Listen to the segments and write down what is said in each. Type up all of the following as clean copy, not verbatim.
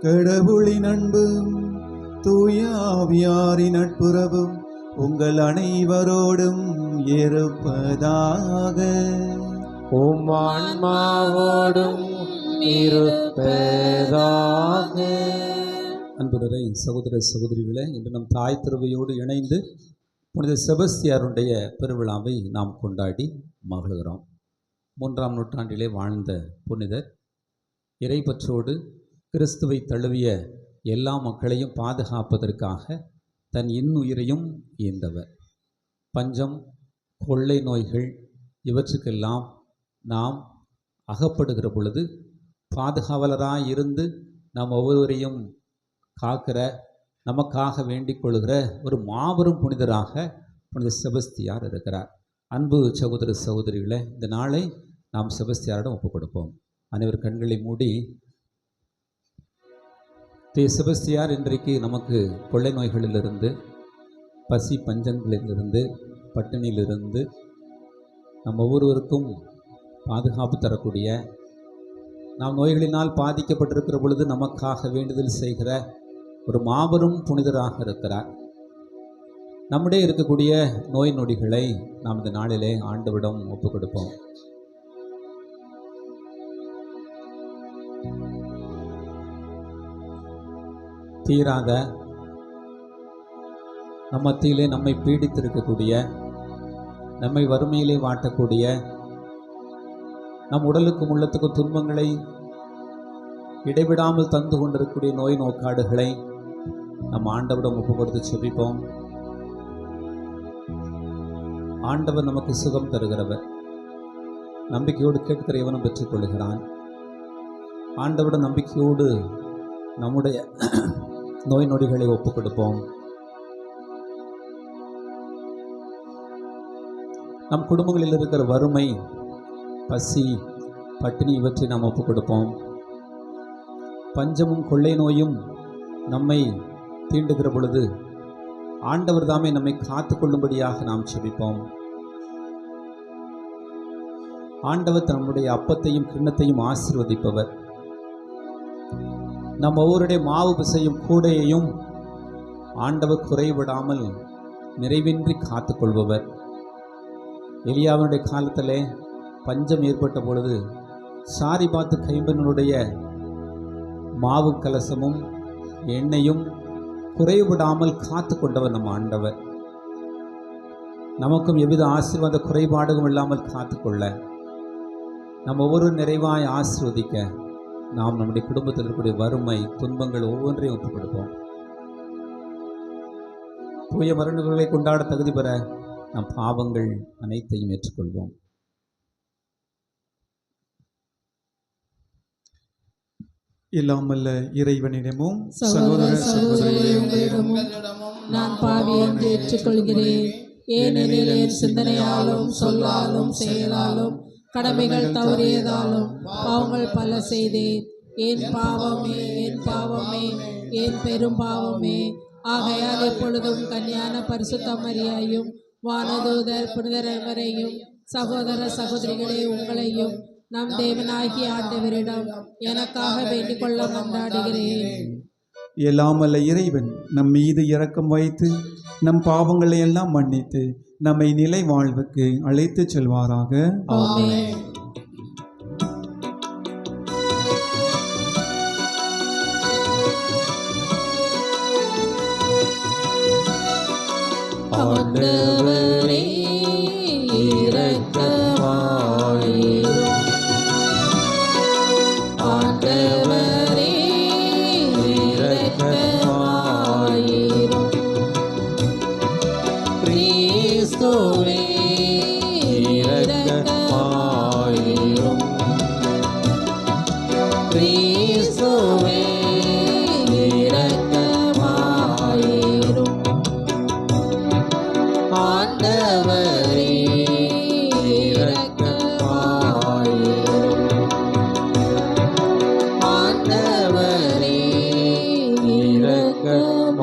கடவுளின் அன்பும் தூய ஆவியாரின் நட்புறவும் உங்கள் அனைவரோடும் இருப்பதாக. உம் ஆன்மாவோடும் இருப்பதாக. அன்புடரை சகோதர சகோதரிகளே, இன்று நம் தாய் திருவையோடு இணைந்து புனித செபஸ்தியாருடைய பெருவிழாவை நாம் கொண்டாடி மகிழ்கிறோம். 3ஆம் நூற்றாண்டிலே வாழ்ந்த புனிதர் இறைப்பற்றோடு கிறிஸ்துவை தழுவிய எல்லா மக்களையும் பாதுகாப்பதற்காக தன் இன்னுயிரையும் ஈந்தவர். பஞ்சம், கொள்ளை நோய்கள் இவற்றுக்கெல்லாம் நாம் அகப்படுகிற பொழுது பாதுகாவலராக இருந்து நாம் ஒவ்வொருவரையும் காக்கிற, நமக்காக வேண்டிக் கொள்கிற ஒரு மாபெரும் புனிதராக புனித செபஸ்தியார் இருக்கிறார். அன்பு சகோதர சகோதரிகளை, இந்த நாளை நாம் செபஸ்தியாரிடம் ஒப்புக் கொடுப்போம். அனைவர் கண்களை மூடி, செபஸ்தியார் இன்றைக்கு நமக்கு கொள்ளை நோய்களிலிருந்து, பசி பஞ்சங்களிலிருந்து, பட்டினியிலிருந்து நம் ஒவ்வொருவருக்கும் பாதுகாப்பு தரக்கூடிய, நாம் நோய்களினால் பாதிக்கப்பட்டிருக்கிற பொழுது நமக்காக வேண்டுதல் செய்கிற ஒரு மாபெரும் புனிதராக இருக்கிறார். நம்முடைய இருக்கக்கூடிய நோய் நொடிகளை நாம் இந்த நாளிலே ஆண்டவரிடம் ஒப்புக் கொடுப்போம். தீராத நம் மத்தியிலே நம்மை பீடித்திருக்கக்கூடிய, நம்மை வறுமையிலே வாட்டக்கூடிய, நம் உடலுக்கும் உள்ளத்துக்கும் துன்பங்களை இடைவிடாமல் தந்து கொண்டிருக்கக்கூடிய நோய் நோக்காடுகளை நம் ஆண்டவரிடம் ஒப்பு கொடுத்து செபிப்போம். ஆண்டவர் நமக்கு சுகம் தருகிறவர். நம்பிக்கையோடு கேட்கிற இவனும் பெற்றுக்கொள்கிறான். ஆண்டவரிடம் நம்பிக்கையோடு நம்முடைய நோய் நொடிகளை ஒப்புக் கொடுப்போம். நம் குடும்பங்களில் இருக்கிற வறுமை, பசி, பட்டினி இவற்றை நாம் ஒப்புக் கொடுப்போம். பஞ்சமும் கொள்ளை நோயும் நம்மை தீண்டுகிற பொழுது ஆண்டவர் தாமே நம்மை காத்து கொள்ளும்படியாக நாம் செபிப்போம். ஆண்டவர் நம்முடைய அப்பத்தையும் கிண்ணத்தையும் ஆசீர்வதிப்பவர். நம் ஒவ்வொருடைய மாவு பிசையும் கூடையையும் ஆண்டவர் குறைவிடாமல் நிறைவின்றி காத்து கொள்பவர். எலியாவினுடைய காலத்திலே பஞ்சம் ஏற்பட்ட பொழுது சாரிபாத்து கைம்பெண்ணுடைய மாவு கலசமும் எண்ணெயும் குறைவிடாமல் காத்து கொண்டவர் நம் ஆண்டவர். நமக்கும் எவ்வித ஆசீர்வாத குறைபாடுகளும் இல்லாமல் காத்துக்கொள்ள, நம் ஒவ்வொரு நிறைவாய் ஆசீர்வதிக்க நாம் நம்முடைய குடும்பத்தில் இருக்கக்கூடிய வறுமை, துன்பங்கள் ஒவ்வொன்றையும் ஒப்புக் கொடுப்போம். தூய மரணுகளை கொண்டாட தகுதி பெற நம் பாவங்கள் அனைத்தையும் ஏற்றுக்கொள்வோம். எல்லாம் வல்ல இறைவனிடமும் சகோதர சகோதரிகளிடமும் நான் பாவி என்று ஏற்றுக்கொள்கிறேன். ஏனெனில் என் சிந்தனையாலும் சொல்லாலும் செயலாலும் கடமைகள் தவறியதாலும் பாவங்கள் பல செய்தேன். என் பாவமே, என் பாவமே, என் பெரும் பாவமே. ஆகையால் எப்பொழுதும் கன்னியான பரிசுத்த மரியாயும் வானதூதர் புனிதரையும் சகோதர சகோதரிகளே உங்களையும் நம் தேவனாகிய ஆண்டவரிடம் எனக்காக வேண்டிக் கொள்ள மன்றாடுகிறேன். எல்லாம் வல்ல இறைவன் நம் மீது இரக்கம் வைத்து நம் பாவங்களை எல்லாம் மன்னித்து நம்மை நிலை வாழ்வுக்கு அழைத்து செல்வாராக. ஆமென். ஆண்டவரே இரக்கமாயிரும். ஆண்டவரே இரக்கமாயிரும். கிறிஸ்துவே இரக்கமாயிரும். கிறிஸ்துவே இரக்கமாயிரும். ஆண்டவரே இரக்கமாயிரும். ஆண்டவரே இரக்கமாயிரும்.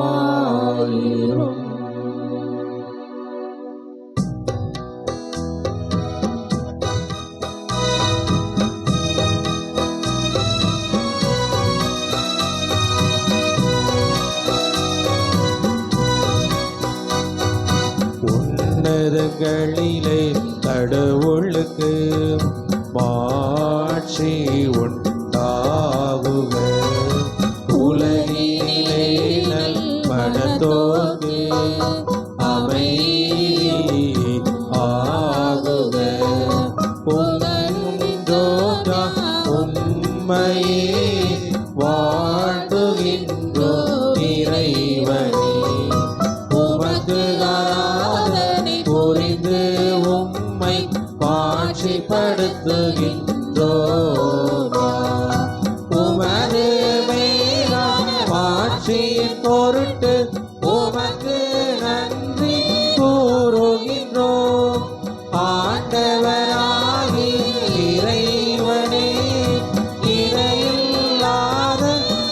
உன்னதங்களிலே கடவுளுக்கு மாட்சி உண்டாகுக. உலகினிலே நல் மனத்தோர்க்கு அமைதி ஆகுக. புகழ்கின்றோம் உம்மையே வாழ்த்துகின்றோம் இறைவனே. உமக்கு ஆராதனை புரிந்து உம்மை மாட்சிப்படுத்துகின்றோம். உமது மேலான மாட்சியின் பொருட்டு உமக்கு நன்றி கூறுகின்றோம். ஆண்டவராகிய இறைவனே, இணையில்லாத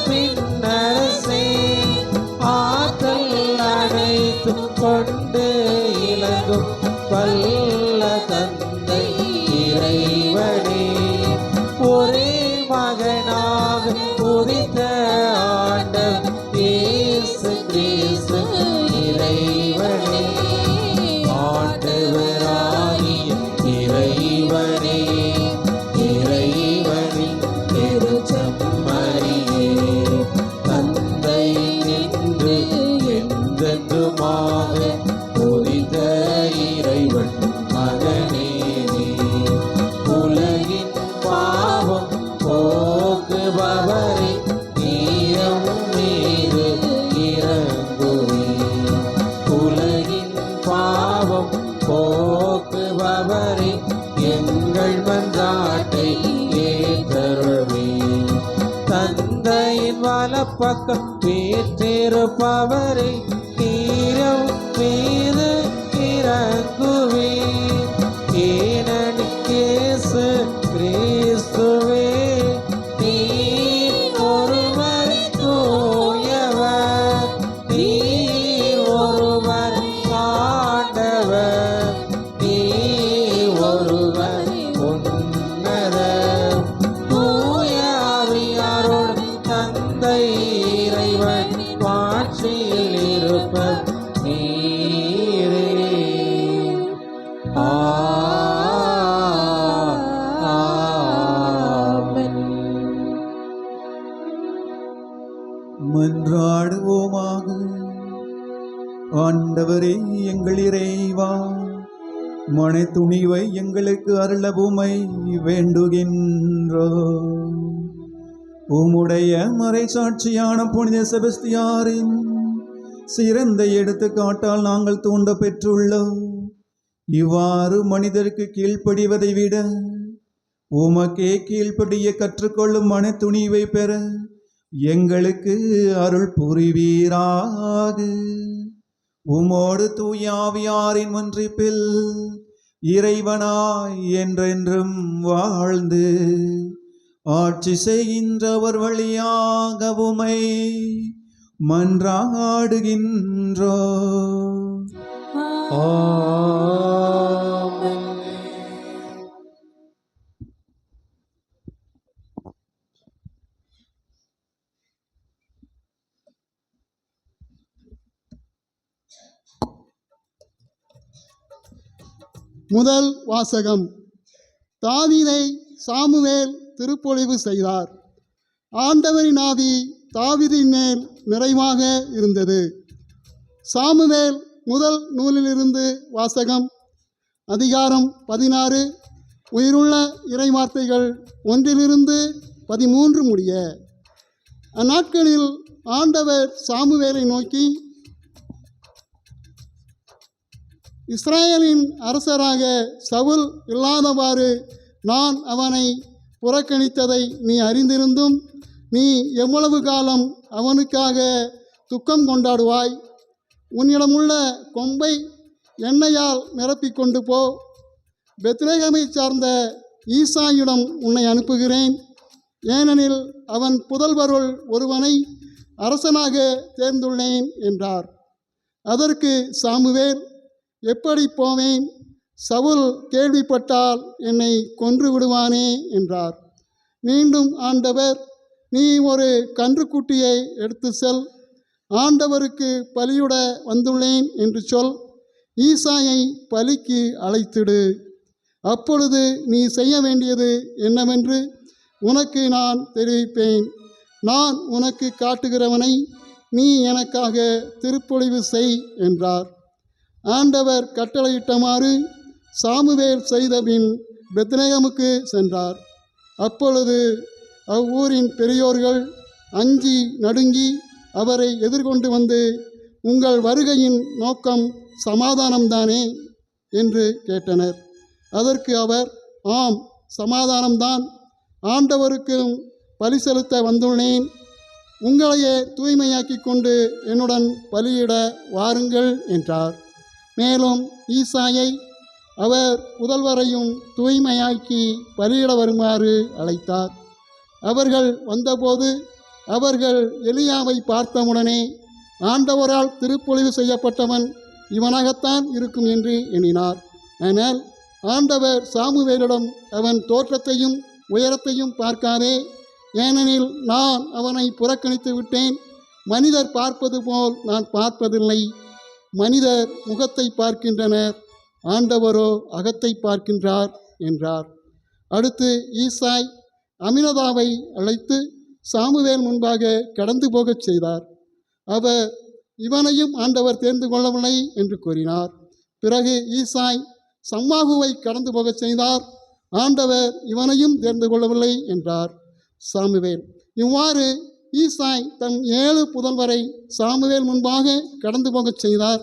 பின்னரசே, ஆற்றல் அனைத்தும் கொண்டு இலங்கும் வல்ல தந்தை இறைவனே, ஒரே மகனாக உதித்த ஆண்டவர் இயேசு கிறிஸ்து இறைவனே. ஆண்டவராகிய இறைவனே, இறைவனின் திருச்செம்மறியே, தந்தை நின்று என்றென்றுமாக உதித்த இறைவன் மகனே நீ. உலகின் பாவம் போக்குபவரை நீரம் மீது இறங்குவே. உலகின் பாவம் போக்குபவரை எங்கள் மன்றாட்டை ஏற்றருள்வே. தந்தையின் வலப்பக்கம் வீற்றிருப்பவரை நீரம் மீது இறங்குவே. ஏனெனில் இயேசு கிறிஸ்துவே நீர் ஒருவர் தூயவர், நீர் ஒருவர் ஆண்டவர், நீர் ஒருவர் உன்னதர். தூய ஆவியாரோடு தந்தை இறைவன் மாட்சியில் இருப்பர் நீரே. ஆமென். மன்றாடுவோமாக. ஆண்டவரே எங்கள் இறைவா, மனத்துணிவை எங்களுக்கு அருளவுமை வேண்டுகின்றோம். உம்முடைய மறைசாட்சியான புனித செபஸ்தியாரின் சிறந்த எடுத்துக்காட்டால் நாங்கள் தூண்ட பெற்றுள்ளோம். இவ்வாறு மனிதருக்கு கீழ்ப்படிவதை விட உமக்கே கீழ்ப்படிய கற்றுக்கொள்ளும் மனத்துணிவை பெற எங்களுக்கு அருள் புரிவீராக. உமோடு தூய ஆவியாரின் ஒன்றிப்பில் இறைவனாய் என்றென்றும் வாழ்ந்து ஆட்சி செய்கின்றவர் வழியாக உமை மன்றாடுகின்றோம். ஆமென். முதல் வாசகம். தாவீதை சாமுவேல் திருப்பொழிவு செய்தார். ஆண்டவரின் ஆவி தாவீதின் மேல் நிறைவாக இருந்தது. சாமுவேல் முதல் நூலிலிருந்து வாசகம். அதிகாரம் 16. உயிருள்ள இறைவார்த்தைகள் 1-13 முடிய. அந்நாட்களில் ஆண்டவர் சாமுவேலை நோக்கி, இஸ்ராயேலின் அரசராக சவுல் இல்லாதவாறு நான் அவனை புறக்கணித்ததை நீ அறிந்திருந்தும் நீ எவ்வளவு காலம் அவனுக்காக துக்கம் கொண்டாடுவாய்? உன்னிடமுள்ள கொம்பை எண்ணெயால் நிரப்பிக்கொண்டு போ. பெத்லகேமை சார்ந்த ஈசாயிடம் உன்னை அனுப்புகிறேன். ஏனெனில் அவன் புதல்வருள் ஒருவனை அரசனாக தேர்ந்துள்ளேன் என்றார். அதற்கு சாமுவேல், எப்படி போவேன்? சவுல் கேள்விப்பட்டால் என்னை கொன்று விடுவானே என்றார். மீண்டும் ஆண்டவர், நீ ஒரு கன்றுக்குட்டியை எடுத்து செல், ஆண்டவருக்கு பலியிட வந்துள்ளேன் என்று சொல். ஈசாயை பலிக்கு அழைத்திடு. அப்பொழுது நீ செய்ய வேண்டியது என்னவென்று உனக்கு நான் தெரிவிப்பேன். நான் உனக்கு காட்டுகிறவனை நீ எனக்காக திருப்பொழிவு செய் என்றார். ஆண்டவர் கட்டளையிட்டமாறு சாமுவேல் செய்தபின் பெத்லெகேமுக்கு சென்றார். அப்பொழுது அவ்வூரின் பெரியோர்கள் அஞ்சி நடுங்கி அவரை எதிர்கொண்டு வந்து, உங்கள் வருகையின் நோக்கம் சமாதானம்தானே என்று கேட்டனர். அதற்கு அவர், ஆம், சமாதானம்தான். ஆண்டவருக்கும் பலி செலுத்த வந்துள்ளேன். உங்களையே தூய்மையாக்கி கொண்டு என்னுடன் பலியிட வாருங்கள் என்றார். மேலும் ஈசாயை அவர் புதல்வரையும் தூய்மையாக்கி பலியிட வருமாறு அழைத்தார். அவர்கள் வந்தபோது அவர்கள் எலியாவை பார்த்தவுடனே, ஆண்டவரால் திருப்பொழிவு செய்யப்பட்டவன் இவனாகத்தான் இருக்கும் என்று எண்ணினார். ஆனால் ஆண்டவர் சாமுவேலிடம், அவன் தோற்றத்தையும் உயரத்தையும் பார்க்காதே, ஏனெனில் நான் அவனை புறக்கணித்து விட்டேன். மனிதர் பார்ப்பது போல் நான் பார்ப்பதில்லை. மனிதர் முகத்தை பார்க்கின்றனர், ஆண்டவரோ அகத்தை பார்க்கின்றார் என்றார். அடுத்து ஈசாய் அமினதாவை அழைத்து சாமுவேல் முன்பாக கடந்து போகச் செய்தார். அவர், இவனையும் ஆண்டவர் தேர்ந்து கொள்ளவில்லை என்று கூறினார். பிறகு ஈசாய் சம்மாகுவை கடந்து போகச் செய்தார். ஆண்டவர் இவனையும் தேர்ந்து கொள்ளவில்லை என்றார் சாமுவேல். இவ்வாறு ஈசாய் தம் 7 புதல்வரை சாமுவேல் முன்பாக கடந்து போகச் செய்தார்.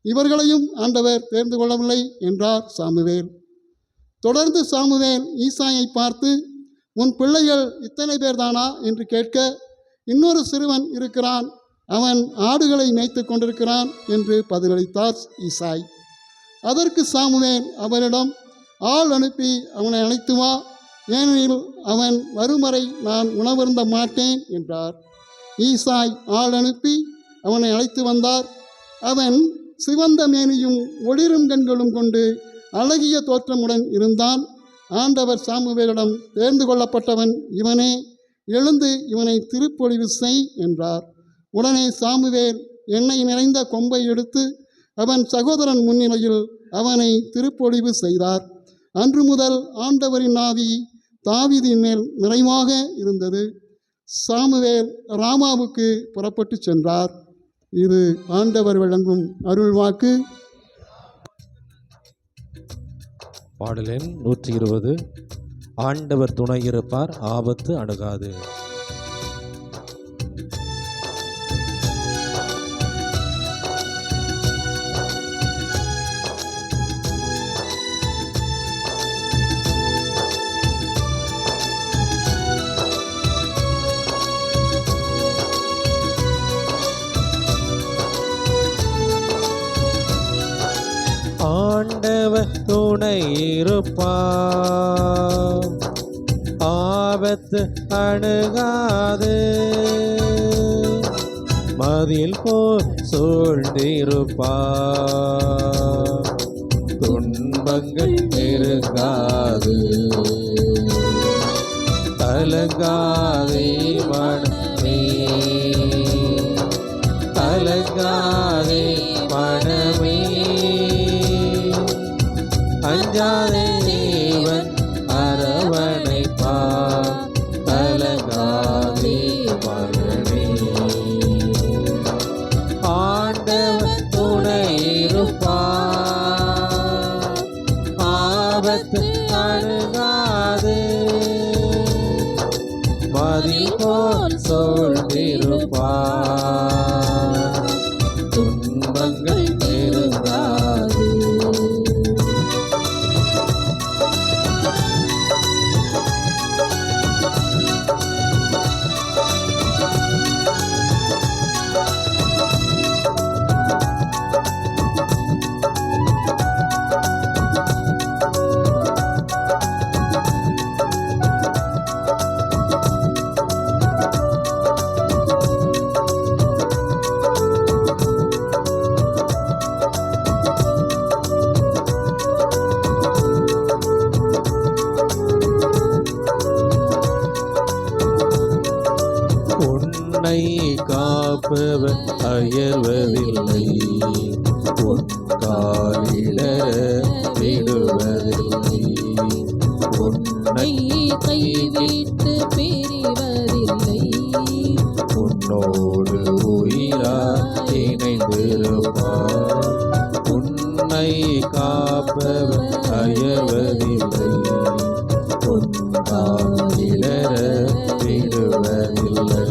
இவர்களையும் ஆண்டவர் தேர்ந்து கொள்ளவில்லை என்றார் சாமுவேல். தொடர்ந்து சாமுவேல் ஈசாயை பார்த்து, உன் பிள்ளைகள் இத்தனை பேர்தானா என்று கேட்க, இன்னொரு சிறுவன் இருக்கிறான், அவன் ஆடுகளை மேய்த்து கொண்டிருக்கிறான் என்று பதிலளித்தார் ஈசாய். அதற்கு சாமுவேல் அவரிடம், ஆள் அனுப்பி அவனை அழைத்து வா, ஏனெனில் அவன் வரும் வரை நான் உணவருந்த மாட்டேன் என்றார். ஈசாய் ஆள் அனுப்பி அவனை அழைத்து வந்தார். அவன் சிவந்த மேனியும் ஒளிரும் கண்களும் கொண்டு அழகிய தோற்றமுடன் இருந்தான். ஆண்டவர் சாமுவேலிடம், தேர்ந்து கொள்ளப்பட்டவன் இவனே, எழுந்து இவனை திருப்பொழிவு செய் என்றார். உடனே சாமுவேல் எண்ணெய் நிறைந்த கொம்பை எடுத்து அவன் சகோதரன் முன்னிலையில் அவனை திருப்பொழிவு செய்தார். அன்று முதல் ஆண்டவரின் ஆவி தாவீதின் மேல் நிறைவாக இருந்தது. சாமுவேல் ராமாவுக்கு புறப்பட்டு சென்றார். இது ஆண்டவர் வழங்கும் அருள்வாக்கு. பாடல் எண் 120. ஆண்டவர் துணை இருப்பார், ஆபத்து அணுகாது. ஆண்டவர் துணை இருப்பார், ஆபத்து அணுகாது. மதில் போல் சூழ்ந்திருப்பார், துன்பங்கள் நெருங்காது. கலங்காதே மனமே, கலங்காதே மனமே, அஞ்சாதே தேவன் அரவணைப்பார். கலங்காதே மனமே, ஆண்டவர் துணை இருப்பார், ஆபத்து அணுகாது. மதில் போல் சூழ்ந்திருப்பார், துன்பங்கள் நெருங்காது. உன்னை காப்பவர் அயர்வதில்லை, உன் காலிடர விடுவதில்லை. உன்னை கைவிட்டு பிரிவதில்லை, உன்னோடு உயிராய் இணைந்திருப்பார். உன்னை காப்பவர் அயர்வதில்லை, உன் காலிடர விடுவதில்லை.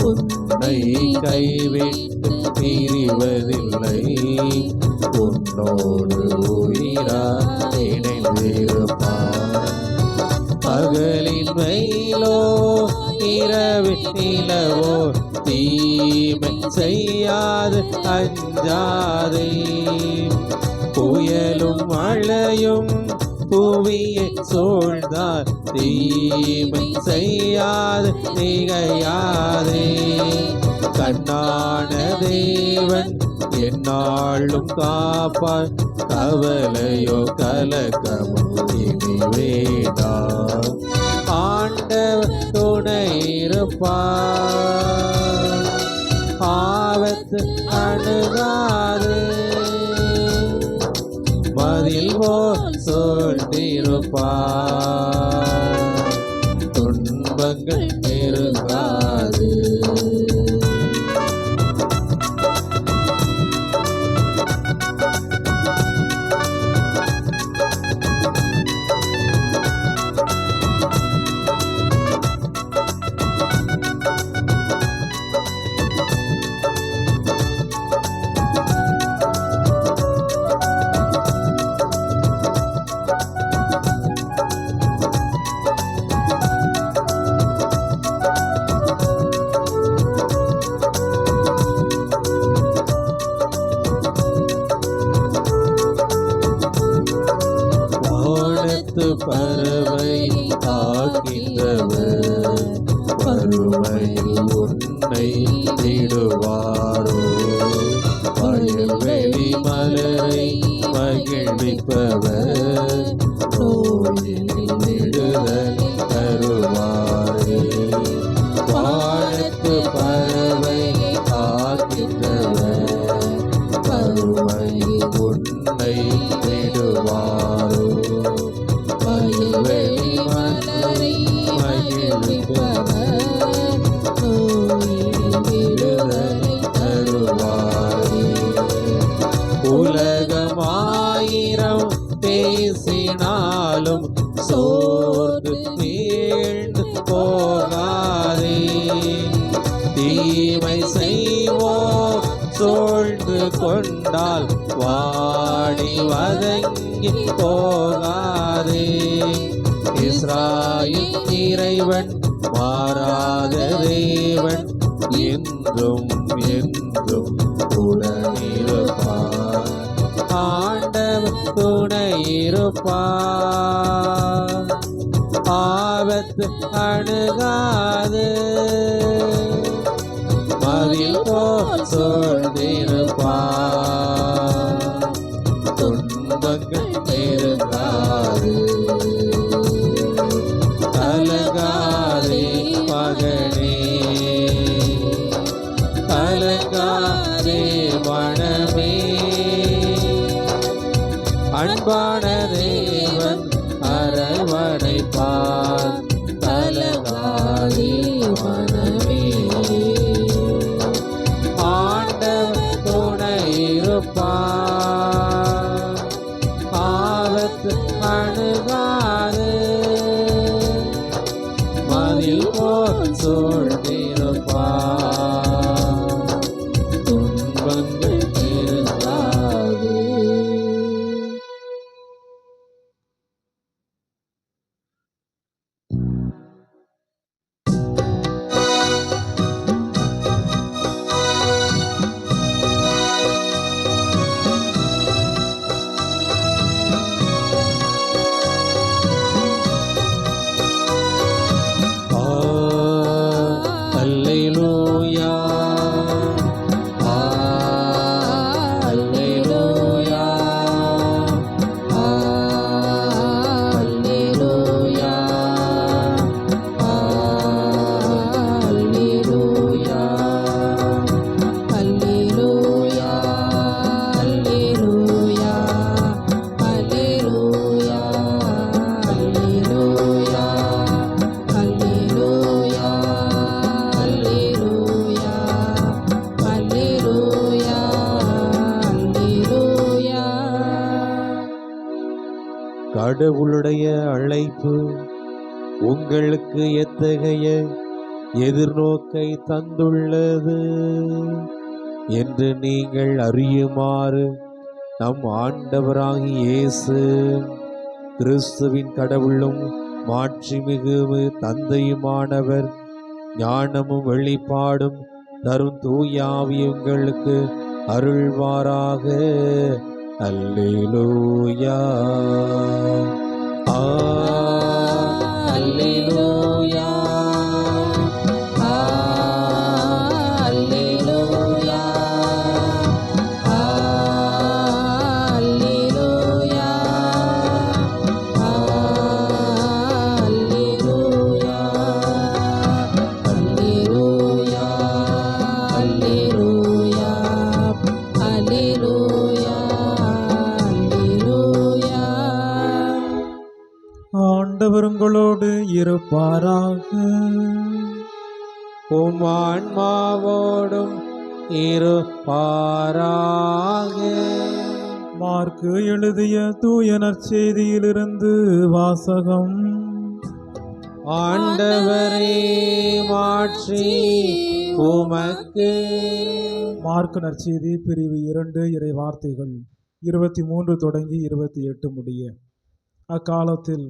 உன்னை கைவிட்டு பிரிவதில்லை, உன்னோடு உயிராய் இணைந்திருப்பார். பகலின் வெயிலோ இரவின் நிலவோ தீமை செய்யாது அஞ்சாதே. புயலும் மழையும் புவியை சூழ்ந்தார் தீமை செய்யாது திகையாதே. கண்ணான தேவன் எந்நாளும் காப்பார், கவலையோ கலக்கமோ இனி வேண்டாம். ஆண்டவர் துணை இருப்பார், ஆபத்து அணுகாது. மதில் போல் சூழ்ந்திருப்பார், துன்பங்கள் நெருங்காது. பறவை காக்கின்றவர் வறுமையில் உன்னை விடுவாரோ. வயல்வெளி மலரை மகிழ்விப்பவர் நோயில் விடுதல் தருவாரே. வானத்து பறவை காக்கின்றவர் வறுமையில் உன்னை விடுவாரோ. வயல்வெளி மலரை மகிழ்விப்பவர் நோயில் விடுதலை தருவாரே. உலகமாயிரம் பேசினாலும் சோர்ந்து வீழ்ந்து போகாதே. தீமை செய்வோம் சூழ்ந்து கொண்டால் வாடி வதங்கி போகாதே. இஸ்ராயேல் இறைவன் மாறாத தேவன், என்றும் என்றும் உடனிருப்பார். ஆண்டவர் துணை இருப்பார், ஆபத்து அணுகாது. மதில் போல் சூழ்ந்திருப்பார், துன்பங்கள் நெருங்காது. கலங்காதே மகனே, கலங்காதே மனமே. அன்பான தேவன் அரவணைப்பார், கலங்காதே மனமே. ஆண்டவர் துணை இருப்பார், ஆபத்து அணுகாது. மதில் போல் சூழ்ந்திருப்பார், துன்பங்கள் நெருங்காது. அல்லேலூயா கடவுளுடைய அழைப்பு உங்களுக்கு எத்தகைய எதிர்நோக்கை தந்துள்ளது என்று நீங்கள் அறியுமாறு நம் ஆண்டவராகிய இயேசு கிறிஸ்துவின் கடவுளும் மாட்சிமிகு தந்தையுமானவர் ஞானமும் வெளிப்பாடும் தரும் தூயாவி உங்களுக்கு அருள்வாராக. அல்லேலூயா. அல்லேலூயா. அல்லேலூயா. அல்லேலூயா. அல்லேலூயா. அல்லேலூயா. அல்லேலூயா. அல்லேலூயா. அல்லேலூயா. ஆண்டவர் உங்களோடு இருப்பாராக. உம் ஆன்மாவோடும் இருப்பாராக. மார்க்கு எழுதிய தூய நற்செய்தியிலிருந்து வாசகம். ஆண்டவரே மாட்சி உமக்கு. மார்க்கு நற்செய்தி பிரிவு 2 இறை வார்த்தைகள் 23 தொடங்கி 28 முடிய. அக்காலத்தில்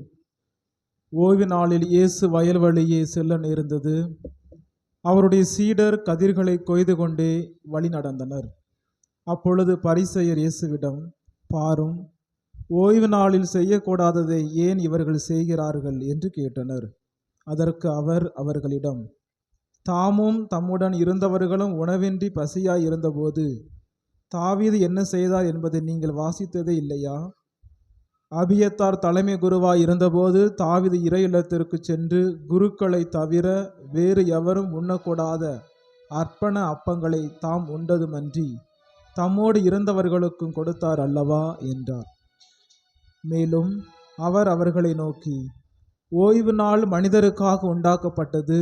ஓய்வு நாளில் இயேசு வயல்வழியே செல்ல நேர்ந்தது. அவருடைய சீடர் கதிர்களை கொய்து கொண்டே வழி நடந்தனர். அப்பொழுது பரிசேயர் இயேசுவிடம், பாரும், ஓய்வு நாளில் செய்யக்கூடாததை ஏன் இவர்கள் செய்கிறார்கள் என்று கேட்டனர். அதற்கு அவர் அவர்களிடம், தாமும் தம்முடன் இருந்தவர்களும் உணவின்றி பசியாய் இருந்தபோது தாவீது என்ன செய்தார் என்பதை நீங்கள் வாசித்ததே இல்லையா? அபியத்தார் தலைமை குருவாய் இருந்தபோது தாவீது இறை இல்லத்திற்கு சென்று குருக்களை தவிர வேறு எவரும் உண்ணக்கூடாத அர்ப்பண அப்பங்களை தாம் உண்டதுமன்றி தம்மோடு இருந்தவர்களுக்கும் கொடுத்தார் அல்லவா என்றார். மேலும் அவர் அவர்களை நோக்கி, ஓய்வு நாள் மனிதருக்காக உண்டாக்கப்பட்டது,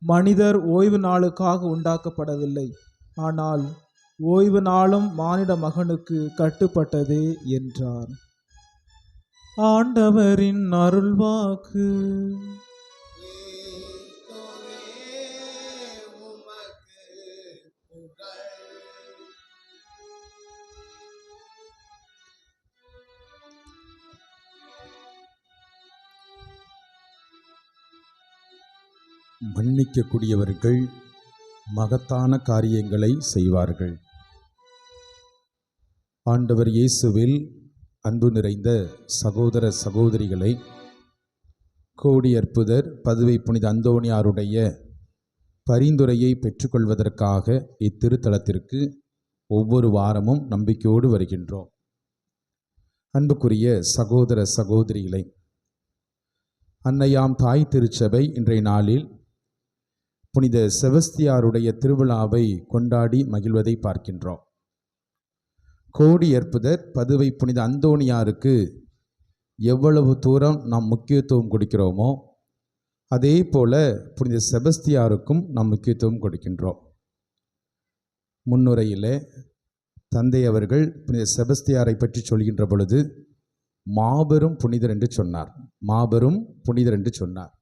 மனிதர் ஓய்வு நாளுக்காக உண்டாக்கப்படவில்லை. ஆனால் ஓய்வு நாளும் மானிட மகனுக்கு கட்டுப்பட்டதே என்றார். ஆண்டவரின் அருள்வாக்கு. மன்னிக்கக்கூடியவர்கள் மகத்தான காரியங்களை செய்வார்கள். ஆண்டவர் இயேசுவில் அன்பு நிறைந்த சகோதர சகோதரிகளை, கோடி அற்புதர் பதுவை புனித அந்தோணியாருடைய பரிந்துரையை பெற்றுக்கொள்வதற்காக இத்திருத்தலத்திற்கு ஒவ்வொரு வாரமும் நம்பிக்கையோடு வருகின்றோம். அன்புக்குரிய சகோதர சகோதரிகளை, அன்னையாம் தாய் திருச்சபை இன்றைய நாளில் புனித செபஸ்தியாருடைய திருவிழாவை கொண்டாடி மகிழ்வதை பார்க்கின்றோம். கோடி அற்புதர் பதுவை புனித அந்தோணியாருக்கு எவ்வளவு தூரம் நாம் முக்கியத்துவம் கொடுக்கிறோமோ அதே போல புனித செபஸ்தியாருக்கும் நாம் முக்கியத்துவம் கொடுக்கின்றோம். முன்னுரையிலே தந்தை அவர்கள் புனித செபஸ்தியாரை பற்றி சொல்கின்ற பொழுது மாபெரும் புனிதர் என்று சொன்னார். மாபெரும் புனிதர் என்று சொன்னார்.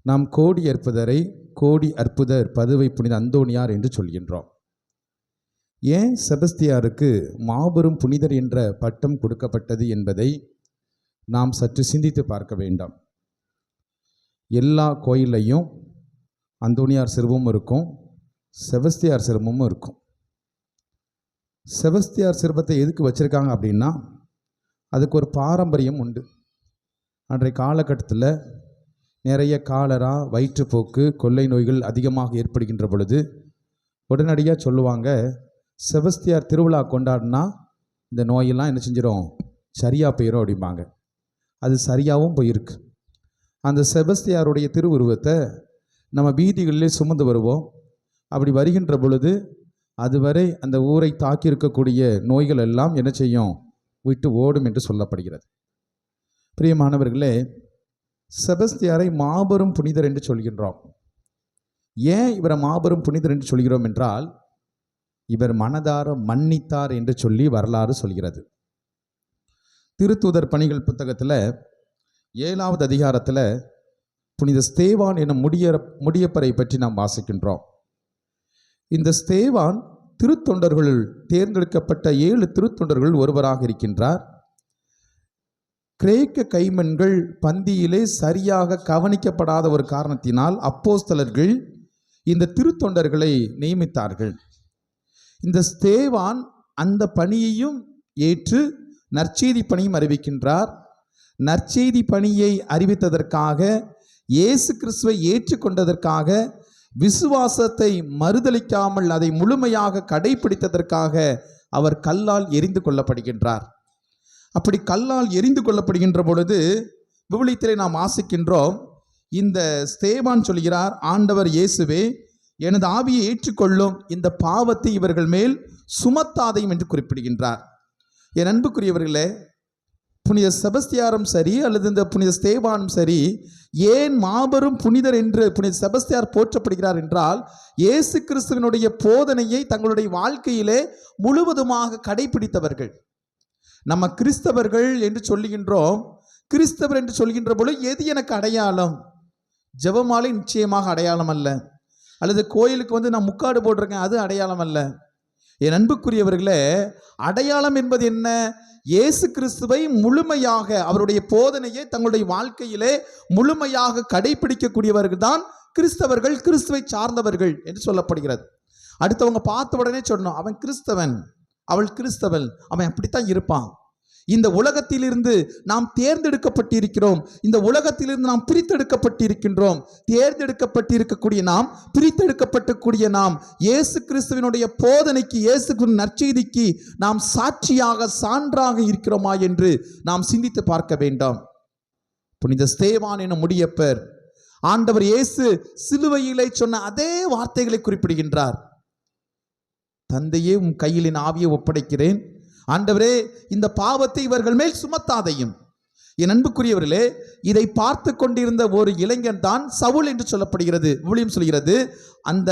நாம் கோடி அற்புதரை கோடி அற்புதர் பதுவை புனித அந்தோணியார் என்று சொல்கின்றோம். ஏன் செபஸ்தியாருக்கு மாபெரும் புனிதர் என்ற பட்டம் கொடுக்கப்பட்டது என்பதை நாம் சற்று சிந்தித்து பார்க்க வேண்டும். எல்லா கோயிலையும் அந்தோணியார் சிறுவமும் இருக்கும், செபஸ்தியார் சிறுவமும் இருக்கும். செபஸ்தியார் சிறுவத்தை எதுக்கு வச்சுருக்காங்க அப்படின்னா, அதுக்கு ஒரு பாரம்பரியம் உண்டு. அன்றைய காலகட்டத்தில் நிறைய காலரா, வயிற்றுப்போக்கு, கொள்ளை நோய்கள் அதிகமாக ஏற்படுகின்ற பொழுது உடனடியாக சொல்லுவாங்க, செபஸ்தியார் திருவிழா கொண்டாடினா இந்த நோயெல்லாம் என்ன செஞ்சிடும், சரியாக போயிடும் அப்படிம்பாங்க. அது சரியாகவும் போயிருக்கு. அந்த செபஸ்தியாருடைய திருவுருவத்தை நம்ம வீதிகளிலே சுமந்து வருவோம். அப்படி வருகின்ற பொழுது அதுவரை அந்த ஊரை தாக்கியிருக்கக்கூடிய நோய்கள் எல்லாம் என்ன செய்யும், விட்டு ஓடும் என்று சொல்லப்படுகிறது. பிரியமானவர்களே, செபஸ்தியாரை மாபெரும் புனிதர் என்று சொல்கின்றோம். ஏன் இவரை மாபெரும் புனிதர் என்று சொல்கிறோம் என்றால், இவர் மனதார மன்னித்தார் என்று சொல்லி வரலாறு சொல்கிறது. திருத்தூதர் பணிகள் புத்தகத்தில் 7வது அதிகாரத்தில் புனித ஸ்தேவான் எனும் முடியப்பரை பற்றி நாம் வாசிக்கின்றோம். இந்த ஸ்தேவான் திருத்தொண்டர்களுள் தேர்ந்தெடுக்கப்பட்ட 7 திருத்தொண்டர்கள் ஒருவராக இருக்கின்றார். கிரேக்க கைமண்கள் பந்தியிலே சரியாக கவனிக்கப்படாத ஒரு காரணத்தினால் அப்போஸ்தலர்கள் இந்த திருத்தொண்டர்களை நியமித்தார்கள். இந்த ஸ்தேவான் அந்த பணியையும் ஏற்று நற்செய்தி பணியும் அறிவிக்கின்றார். நற்செய்தி பணியை அறிவித்ததற்காக, இயேசு கிறிஸ்துவை ஏற்றுக்கொண்டதற்காக, விசுவாசத்தை மறுதலிக்காமல் அதை முழுமையாக கடைபிடித்ததற்காக அவர் கல்லால் எரிந்து கொள்ளப்படுகின்றார். அப்படி கல்லால் எரிந்து கொள்ளப்படுகின்ற பொழுது விவிலியத்திலே நாம் வாசிக்கின்றோம், இந்த ஸ்தேவான் சொல்கிறார், ஆண்டவர் இயேசுவே, எனது ஆவியை ஏற்றுக்கொள்ளும், இந்த பாவத்தை இவர்கள் மேல் சுமத்தாதையும் என்று குறிப்பிடுகின்றார். என் அன்புக்குரியவர்களே, புனித செபஸ்தியாரும் சரி அல்லது இந்த புனித ஸ்தேவானும் சரி, ஏன் மாபெரும் புனிதர் என்று புனித செபஸ்தியார் போற்றப்படுகிறார் என்றால், இயேசு கிறிஸ்துவினுடைய போதனையை தங்களுடைய வாழ்க்கையிலே முழுவதுமாக கடைபிடித்தவர்கள். நம்ம கிறிஸ்தவர்கள் என்று சொல்லுகின்றோம். கிறிஸ்தவர் என்று சொல்கின்ற பொழுது எது எனக்கு அடையாளம்? ஜெபமாலை நிச்சயமாக அடையாளம் அல்ல, அல்லது கோயிலுக்கு நான் முக்காடு போட்டிருக்கேன் அது அடையாளம் அல்ல. என் அன்புக்குரியவர்களே, அடையாளம் என்பது என்ன? இயேசு கிறிஸ்துவை முழுமையாக, அவருடைய போதனையை தங்களுடைய வாழ்க்கையிலே முழுமையாக கடைபிடிக்கக்கூடியவர்கள் தான் கிறிஸ்தவர்கள், கிறிஸ்துவை சார்ந்தவர்கள் என்று சொல்லப்படுகிறது. அடுத்தவங்க பார்த்த உடனே சொன்னோம், அவன் கிறிஸ்தவன், அவள் கிறிஸ்தவன், அவன் அப்படித்தான் இருப்பான். இந்த உலகத்திலிருந்து நாம் தேர்ந்தெடுக்கப்பட்டிருக்கிறோம். இந்த உலகத்திலிருந்து நாம் பிரித்தெடுக்கப்பட்டிருக்கின்றோம். தேர்ந்தெடுக்கப்பட்டிருக்கக்கூடிய நாம், பிரித்தெடுக்கப்பட்டக்கூடிய நாம் இயேசு கிறிஸ்துவினுடைய போதனைக்கு, இயேசு கிறிஸ்துவின் நற்செய்திக்கு நாம் சாட்சியாக, சான்றாக இருக்கிறோமா என்று நாம் சிந்தித்து பார்க்க வேண்டும். புனித ஸ்தேவான் எனும் முடியப்பர் ஆண்டவர் இயேசு சிலுவையிலே சொன்ன அதே வார்த்தைகளை குறிப்பிடுகின்றார். தந்தையே, உம் கையில் என் ஆவியை ஒப்படைக்கிறேன், ஆண்டவரே இந்த பாவத்தை இவர்கள் மேல் சுமத்தாதையும். என் அன்புக்குரியவர்களே, இதை பார்த்து கொண்டிருந்த ஒரு இளைஞன் தான் சவுல் என்று சொல்லப்படுகிறது. விவிலியம் சொல்கிறது, அந்த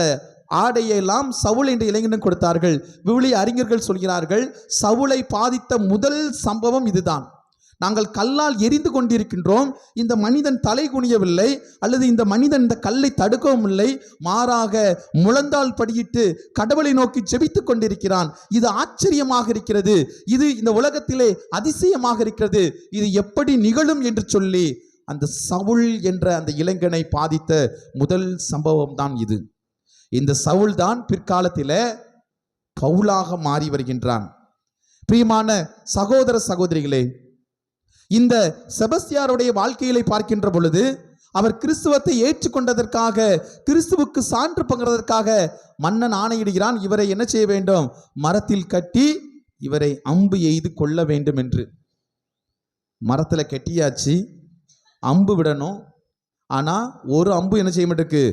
ஆடையெல்லாம் சவுல் என்ற இளைஞனும் கொடுத்தார்கள். விவிலிய அறிஞர்கள் சொல்கிறார்கள், சவுலை பாதித்த முதல் சம்பவம் இதுதான். நாங்கள் கல்லால் எரிந்து கொண்டிருக்கின்றோம், இந்த மனிதன் தலை குனியவில்லை, அல்லது இந்த மனிதன் இந்த கல்லை தடுக்கவும் இல்லை, மாறாக முழந்தால் படியிட்டு கடவுளை நோக்கி ஜெபித்துக் கொண்டிருக்கிறான். இது ஆச்சரியமாக இருக்கிறது, இது இந்த உலகத்திலே அதிசயமாக இருக்கிறது, இது எப்படி நிகழும் என்று சொல்லி அந்த சவுல் என்ற அந்த இளைஞனை பாதித்த முதல் சம்பவம் தான் இது. இந்த சவுல் தான் பிற்காலத்தில் பவுலாக மாறி வருகின்றான். பிரியமான சகோதர சகோதரிகளே, இந்த செபஸ்தியாருடைய வாழ்க்கையிலே பார்க்கின்ற பொழுது, அவர் கிறிஸ்துவத்தை ஏற்றுக்கொண்டதற்காக, கிறிஸ்துவுக்கு சான்று பங்குறதற்காக மன்னன் ஆணையிடுகிறான், இவரை என்ன செய்ய வேண்டும்? மரத்தில் கட்டி இவரை அம்பு எய்து கொள்ள வேண்டும் என்று. மரத்தில் கட்டியாச்சு, அம்பு விடணும். ஆனால் ஒரு அம்பு என்ன செய்ய மாட்டேக்கு?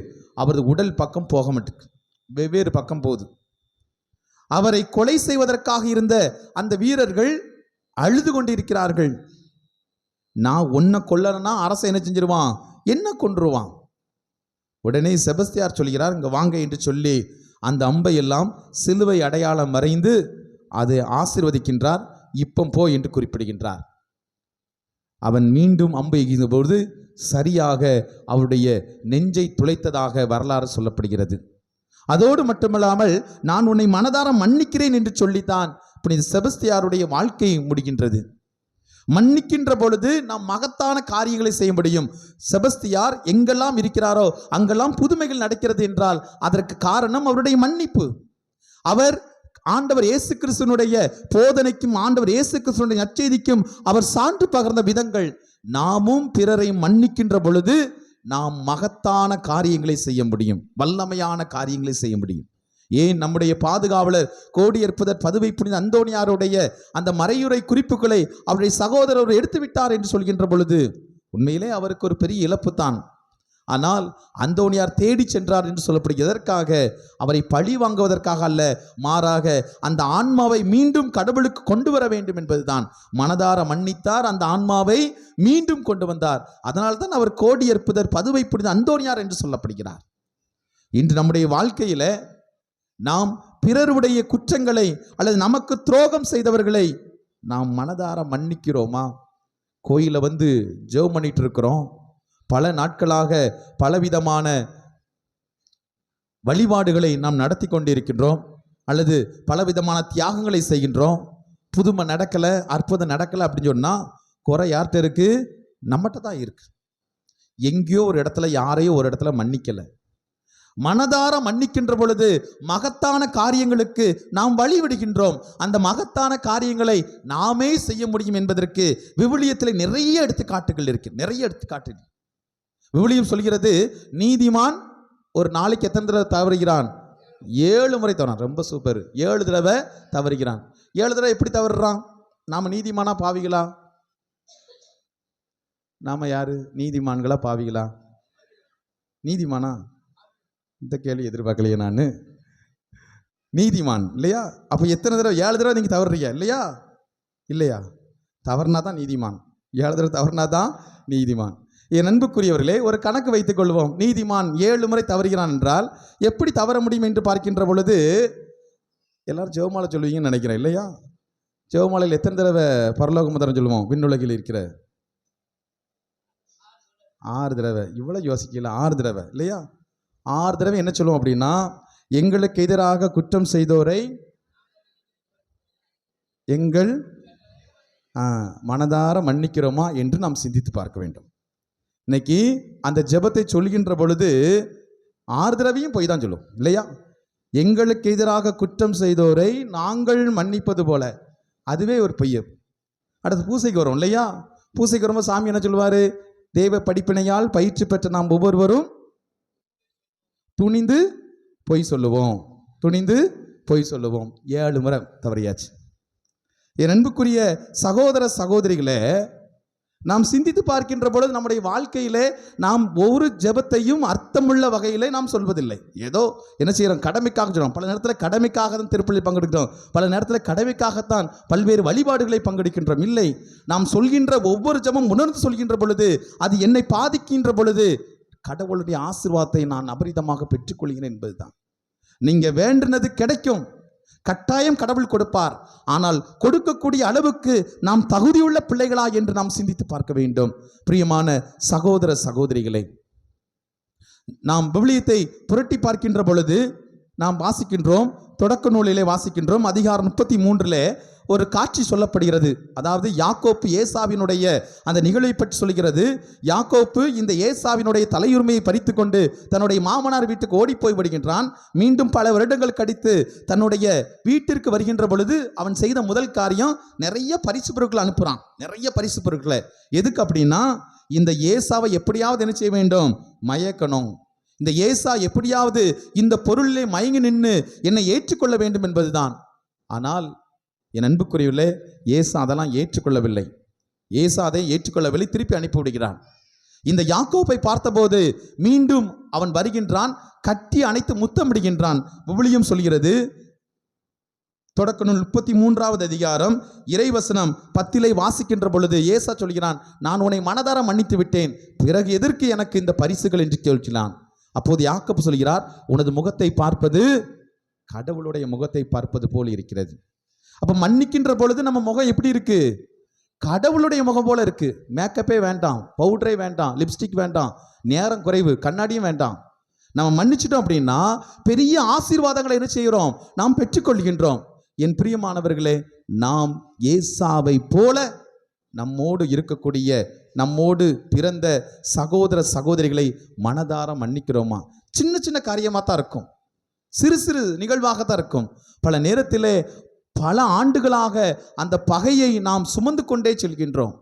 அவரது உடல் பக்கம் போக மாட்டேக்கு, வெவ்வேறு பக்கம் போகுது. அவரை கொலை செய்வதற்காக இருந்த அந்த வீரர்கள் அழுது கொண்டிருக்கிறார்கள். நான் உன்னை கொல்லறனா அரசை என்ன செஞ்சிருவான்? என்ன கொன்றுவான். உடனே செபஸ்தியார் சொல்கிறார், இங்கே வாங்க என்று சொல்லி அந்த அம்பை எல்லாம் சிலுவை அடையாளம் மறைந்து அதை ஆசீர்வதிக்கின்றார். இப்போ போ என்று குறிப்பிடுகின்றார். அவன் மீண்டும் அம்பு எய்கிற பொழுது சரியாக அவருடைய நெஞ்சை துளைத்ததாக வரலாறு சொல்லப்படுகிறது. அதோடு மட்டுமல்லாமல், நான் உன்னை மனதார மன்னிக்கிறேன் என்று சொல்லித்தான் புனித செபஸ்தியாருடைய வாழ்க்கை முடிகின்றது. மன்னிக்கின்ற பொழுது நாம் மகத்தான காரியங்களை செய்ய முடியும். செபஸ்தியார் எங்கெல்லாம் இருக்கிறாரோ அங்கெல்லாம் புதுமைகள் நடக்கிறது என்றால் அதற்கு காரணம் அவருடைய மன்னிப்பு. அவர் ஆண்டவர் இயேசு கிறிஸ்துவினுடைய போதனைக்கும், ஆண்டவர் இயேசு கிறிஸ்துவினுடைய நற்செய்திக்கும் அவர் சான்று பகர்ந்த விதங்கள். நாமும் பிறரை மன்னிக்கின்ற பொழுது நாம் மகத்தான காரியங்களை செய்ய முடியும், வல்லமையான காரியங்களை செய்ய முடியும். ஏன் நம்முடைய பாதுகாவலர் கோடியற்புதர் பதுவை புனித அந்தோனியாருடைய அந்த மறையுறை குறிப்புகளை அவருடைய சகோதரர் எடுத்துவிட்டார் என்று சொல்கின்ற பொழுது உண்மையிலே அவருக்கு ஒரு பெரிய இழப்பு தான். ஆனால் அந்தோனியார் தேடி சென்றார் என்று சொல்லப்படுகிறது. எதற்காக? அவரை பழி வாங்குவதற்காக அல்ல, மாறாக அந்த ஆன்மாவை மீண்டும் கடவுளுக்கு கொண்டு வர வேண்டும் என்பதுதான். மனதார மன்னித்தார், அந்த ஆன்மாவை மீண்டும் கொண்டு வந்தார். அதனால்தான் அவர் கோடியற்புதர் பதுவை புனித அந்தோனியார் என்று சொல்லப்படுகிறார். இன்று நம்முடைய வாழ்க்கையில நாம் பிறருடைய குற்றங்களை அல்லது நமக்கு துரோகம் செய்தவர்களை நாம் மனதார மன்னிக்கிறோமா? கோயிலில் வந்து ஜெபம் பண்ணிட்டு இருக்கிறோம், பல நாட்களாக பலவிதமான வழிபாடுகளை நாம் நடத்தி கொண்டிருக்கின்றோம், அல்லது பலவிதமான தியாகங்களை செய்கின்றோம். புதுமை நடக்கலை, அற்புதம் நடக்கலை அப்படின்னு சொன்னால் குறை யார்கிட்ட இருக்கு? நம்மகிட்ட தான் இருக்கு. எங்கேயோ ஒரு இடத்துல யாரையோ ஒரு இடத்துல மன்னிக்கலை. மனதார மன்னிக்கின்ற பொழுது மகத்தான காரியங்களுக்கு நாம் வழிவிடுகின்றோம். அந்த மகத்தான காரியங்களை நாமே செய்ய முடியும் என்பதற்கு விவிலியத்தில் நிறைய எடுத்துக்காட்டுகள் இருக்கு. நிறைய எடுத்துக்காட்டு விவிலியம் சொல்கிறது, நீதிமான் ஒரு நாளைக்கு எத்தனை தடவை தவறுகிறான்? 7 முறை தவறான். ரொம்ப சூப்பர். 7 தடவை தவறுகிறான். 7 தடவை எப்படி தவறுறான்? நாம நீதிமானா பாவிகளா? நாம யாரு? நீதிமான்களா பாவிகளா? நீதிமானா? இந்த கேள்வி எதிர்பார்க்கலையே நான். நீதிமான் இல்லையா? அப்போ எத்தனை தடவை? 7 தடவை நீங்கள் தவறுறீங்க இல்லையா? இல்லையா? தவறுனா தான் நீதிமான். 7 தடவை தவறுனா தான் நீதிமான். என் அன்புக்குரியவர்களே, ஒரு கணக்கு வைத்துக் கொள்வோம். நீதிமான் 7 முறை தவறுகிறான் என்றால் எப்படி தவற முடியும் என்று பார்க்கின்ற பொழுது எல்லாரும் ஜெபமாலை சொல்லுவீங்கன்னு நினைக்கிறேன் இல்லையா? ஜெபமாலையில் எத்தனை தடவை பரலோக முதரம் சொல்லுவோம்? விண்ணுலகில் இருக்கிற 6 தடவை. இவ்வளோ யோசிக்கல, 6 தடவை இல்லையா? 6 தடவை என்ன சொல்லுவோம் அப்படின்னா, எங்களுக்கு எதிராக குற்றம் செய்தோரை எங்கள் மனதார மன்னிக்கிறோமா என்று நாம் சிந்தித்து பார்க்க வேண்டும். இன்னைக்கு அந்த ஜெபத்தை சொல்கின்ற பொழுது 6 தடவையும் போய் தான் சொல்லுவோம் இல்லையா? எங்களுக்கு எதிராக குற்றம் செய்தோரை நாங்கள் மன்னிப்பது போல, அதுவே ஒரு பொய். அடுத்து பூசைக்கு வரும் இல்லையா? பூசைக்கு வரும்போது சாமி என்ன சொல்லுவார்? தேவ படிப்பினையால் பயிற்சி பெற்ற நாம் ஒவ்வொருவரும் துணிந்து பொய் சொல்லுவோம், துணிந்து பொய் சொல்லுவோம். 7 முறை தவறியாச்சு. என் அன்புக்குரிய சகோதர சகோதரிகளே, நாம் சிந்தித்து பார்க்கின்ற பொழுது நம்முடைய வாழ்க்கையிலே நாம் ஒவ்வொரு ஜெபத்தையும் அர்த்தமுள்ள வகையிலே நாம் சொல்வதில்லை. ஏதோ என்ன செய்கிறோம்? கடமைக்காக சொல்கிறோம். பல நேரத்தில் கடமைக்காக தான் திருப்பலியில் பங்கெடுக்கிறோம், பல நேரத்தில் கடமைக்காகத்தான் பல்வேறு வழிபாடுகளை பங்கெடுக்கின்றோம். இல்லை, நாம் சொல்கின்ற ஒவ்வொரு ஜெபம் உணர்ந்து சொல்கின்ற பொழுது, அது என்னை பாதிக்கின்ற பொழுது கடவுளுடைய ஆசீர்வாதத்தை நான் அபரிதமாக பெற்றுக்கொள்கிறேன் என்பதுதான். நீங்க வேண்டினது கிடைக்கும், கட்டாயம் கடவுள் கொடுப்பார். ஆனால் கொடுக்கக்கூடிய அளவுக்கு நாம் தகுதியுள்ள பிள்ளைகளா என்று நாம் சிந்தித்து பார்க்க வேண்டும். பிரியமான சகோதர சகோதரிகளே, நாம் விவிலியத்தை புரட்டி பார்க்கின்ற பொழுது நாம் வாசிக்கின்றோம், தொடக்க நூலிலே வாசிக்கின்றோம். அதிகாரம் 33 ஒரு காட்சி சொல்லப்படுகிறது. அதாவது யாக்கோப்பு ஏசாவினுடைய அந்த நிகழ்வை பற்றி சொல்கிறது. யாக்கோப்பு இந்த ஏசாவினுடைய தலையுரிமையை பறித்து கொண்டு தன்னுடைய மாமனார் வீட்டுக்கு ஓடி போய் விடுகின்றான். மீண்டும் பல வருடங்கள் கழித்து தன்னுடைய வீட்டிற்கு வருகின்ற பொழுது அவன் செய்த முதல் காரியம் நிறைய பரிசு பொருட்களை அனுப்புகிறான். நிறைய பரிசு பொருட்களை. எதுக்கு அப்படின்னா, இந்த ஏசாவை எப்படியாவது என்ன செய்ய வேண்டும்? மயக்கணும். இந்த ஏசா எப்படியாவது இந்த பொருளிலே மயங்கி நின்று என்னை ஏற்றுக்கொள்ள வேண்டும் என்பதுதான். ஆனால் என் அன்புக்குரியவர்களே, ஏசா அதெல்லாம் ஏற்றுக்கொள்ளவில்லை. ஏசா அதை ஏற்றுக்கொள்ளவில்லை, திருப்பி அனுப்பிவிடுகிறான். இந்த யாக்கோப்பை பார்த்தபோது மீண்டும் அவன் வருகின்றான், கட்டி அணைத்து முத்தமிடுகின்றான். விவிலியம் சொல்கிறது, தொடக்க நூல் 33வது அதிகாரம் இறைவசனம் 10 வாசிக்கின்ற பொழுது ஏசா சொல்கிறான், நான் உன்னை மனதார மன்னித்து விட்டேன், பிறகு எதற்கு எனக்கு இந்த பரிசுகள் என்று கேட்கிறான். அப்போது யாக்கோப்பு சொல்கிறார், உனது முகத்தை பார்ப்பது கடவுளுடைய முகத்தை பார்ப்பது போல் இருக்கிறது. அப்ப மன்னிக்கின்ற பொழுது நம்ம முகம் எப்படி இருக்கு? கடவுளுடைய முகம் போல இருக்கு. மேக்கப்பே வேண்டாம், பவுடரே வேண்டாம், லிப்ஸ்டிக் வேண்டாம், நேரம் குறைவு, கண்ணாடியும் வேண்டாம். நம்ம மன்னிச்சிட்டோம் அப்படின்னா பெரிய ஆசீர்வாதங்களை என்ன செய்கிறோம்? நாம் பெற்றுக்கொள்கின்றோம். என் பிரியமானவர்களே, நாம் ஏசாவை போல நம்மோடு இருக்கக்கூடிய, நம்மோடு பிறந்த சகோதர சகோதரிகளை மனதார மன்னிக்கிறோமா? சின்ன சின்ன காரியமாக தான் இருக்கும், சிறு சிறு நிகழ்வாகத்தான் இருக்கும். பல நேரத்திலே பல ஆண்டுகளாக அந்த பகையை நாம் சுமந்து கொண்டே செல்கின்றோம்.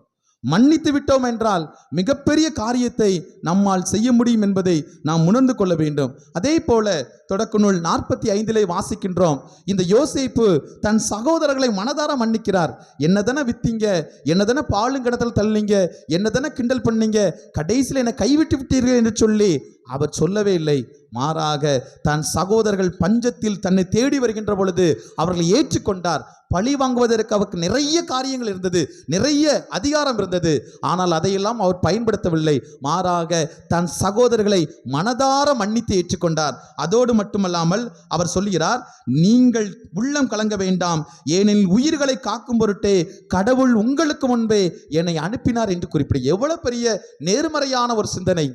மன்னித்து விட்டோம் என்றால் மிகப்பெரிய காரியத்தை நம்மால் செய்ய முடியும் என்பதை நாம் உணர்ந்து கொள்ள வேண்டும். அதே போல தொடக்க நூல் 45 வாசிக்கின்றோம். இந்த யோசேப்பு தன் சகோதரர்களை மனதார மன்னிக்கிறார். என்னதானே வித்தீங்க, என்னதானே பாலுங்கடத்தில் தள்ளிங்க, என்னதானே கிண்டல் பண்ணீங்க, கடைசியில் என்னை கைவிட்டு விட்டீர்கள் என்று சொல்லி அவர் சொல்லவே இல்லை. மாறாக தன் சகோதரர்கள் பஞ்சத்தில் தன்னை தேடி வருகின்ற பொழுது அவர்களை ஏற்றுக்கொண்டார். பழி வாங்குவதற்கு அவருக்கு நிறைய காரியங்கள் இருந்தது, நிறைய அதிகாரம் இருந்தது. ஆனால் அதையெல்லாம் அவர் பயன்படுத்தவில்லை. மாறாக தன் சகோதரர்களை மனதார மன்னித்து ஏற்றுக்கொண்டார். அதோடு மட்டுமல்லாமல் அவர் சொல்கிறார், நீங்கள் உள்ளம் கலங்க வேண்டாம், ஏனெனில் உயிர்களை காக்கும் பொருட்டே கடவுள் உங்களுக்கு முன்பே என்னை அனுப்பினார் என்று குறிப்பிட. எவ்வளவு பெரிய நேர்மறையான ஒரு சிந்தனை!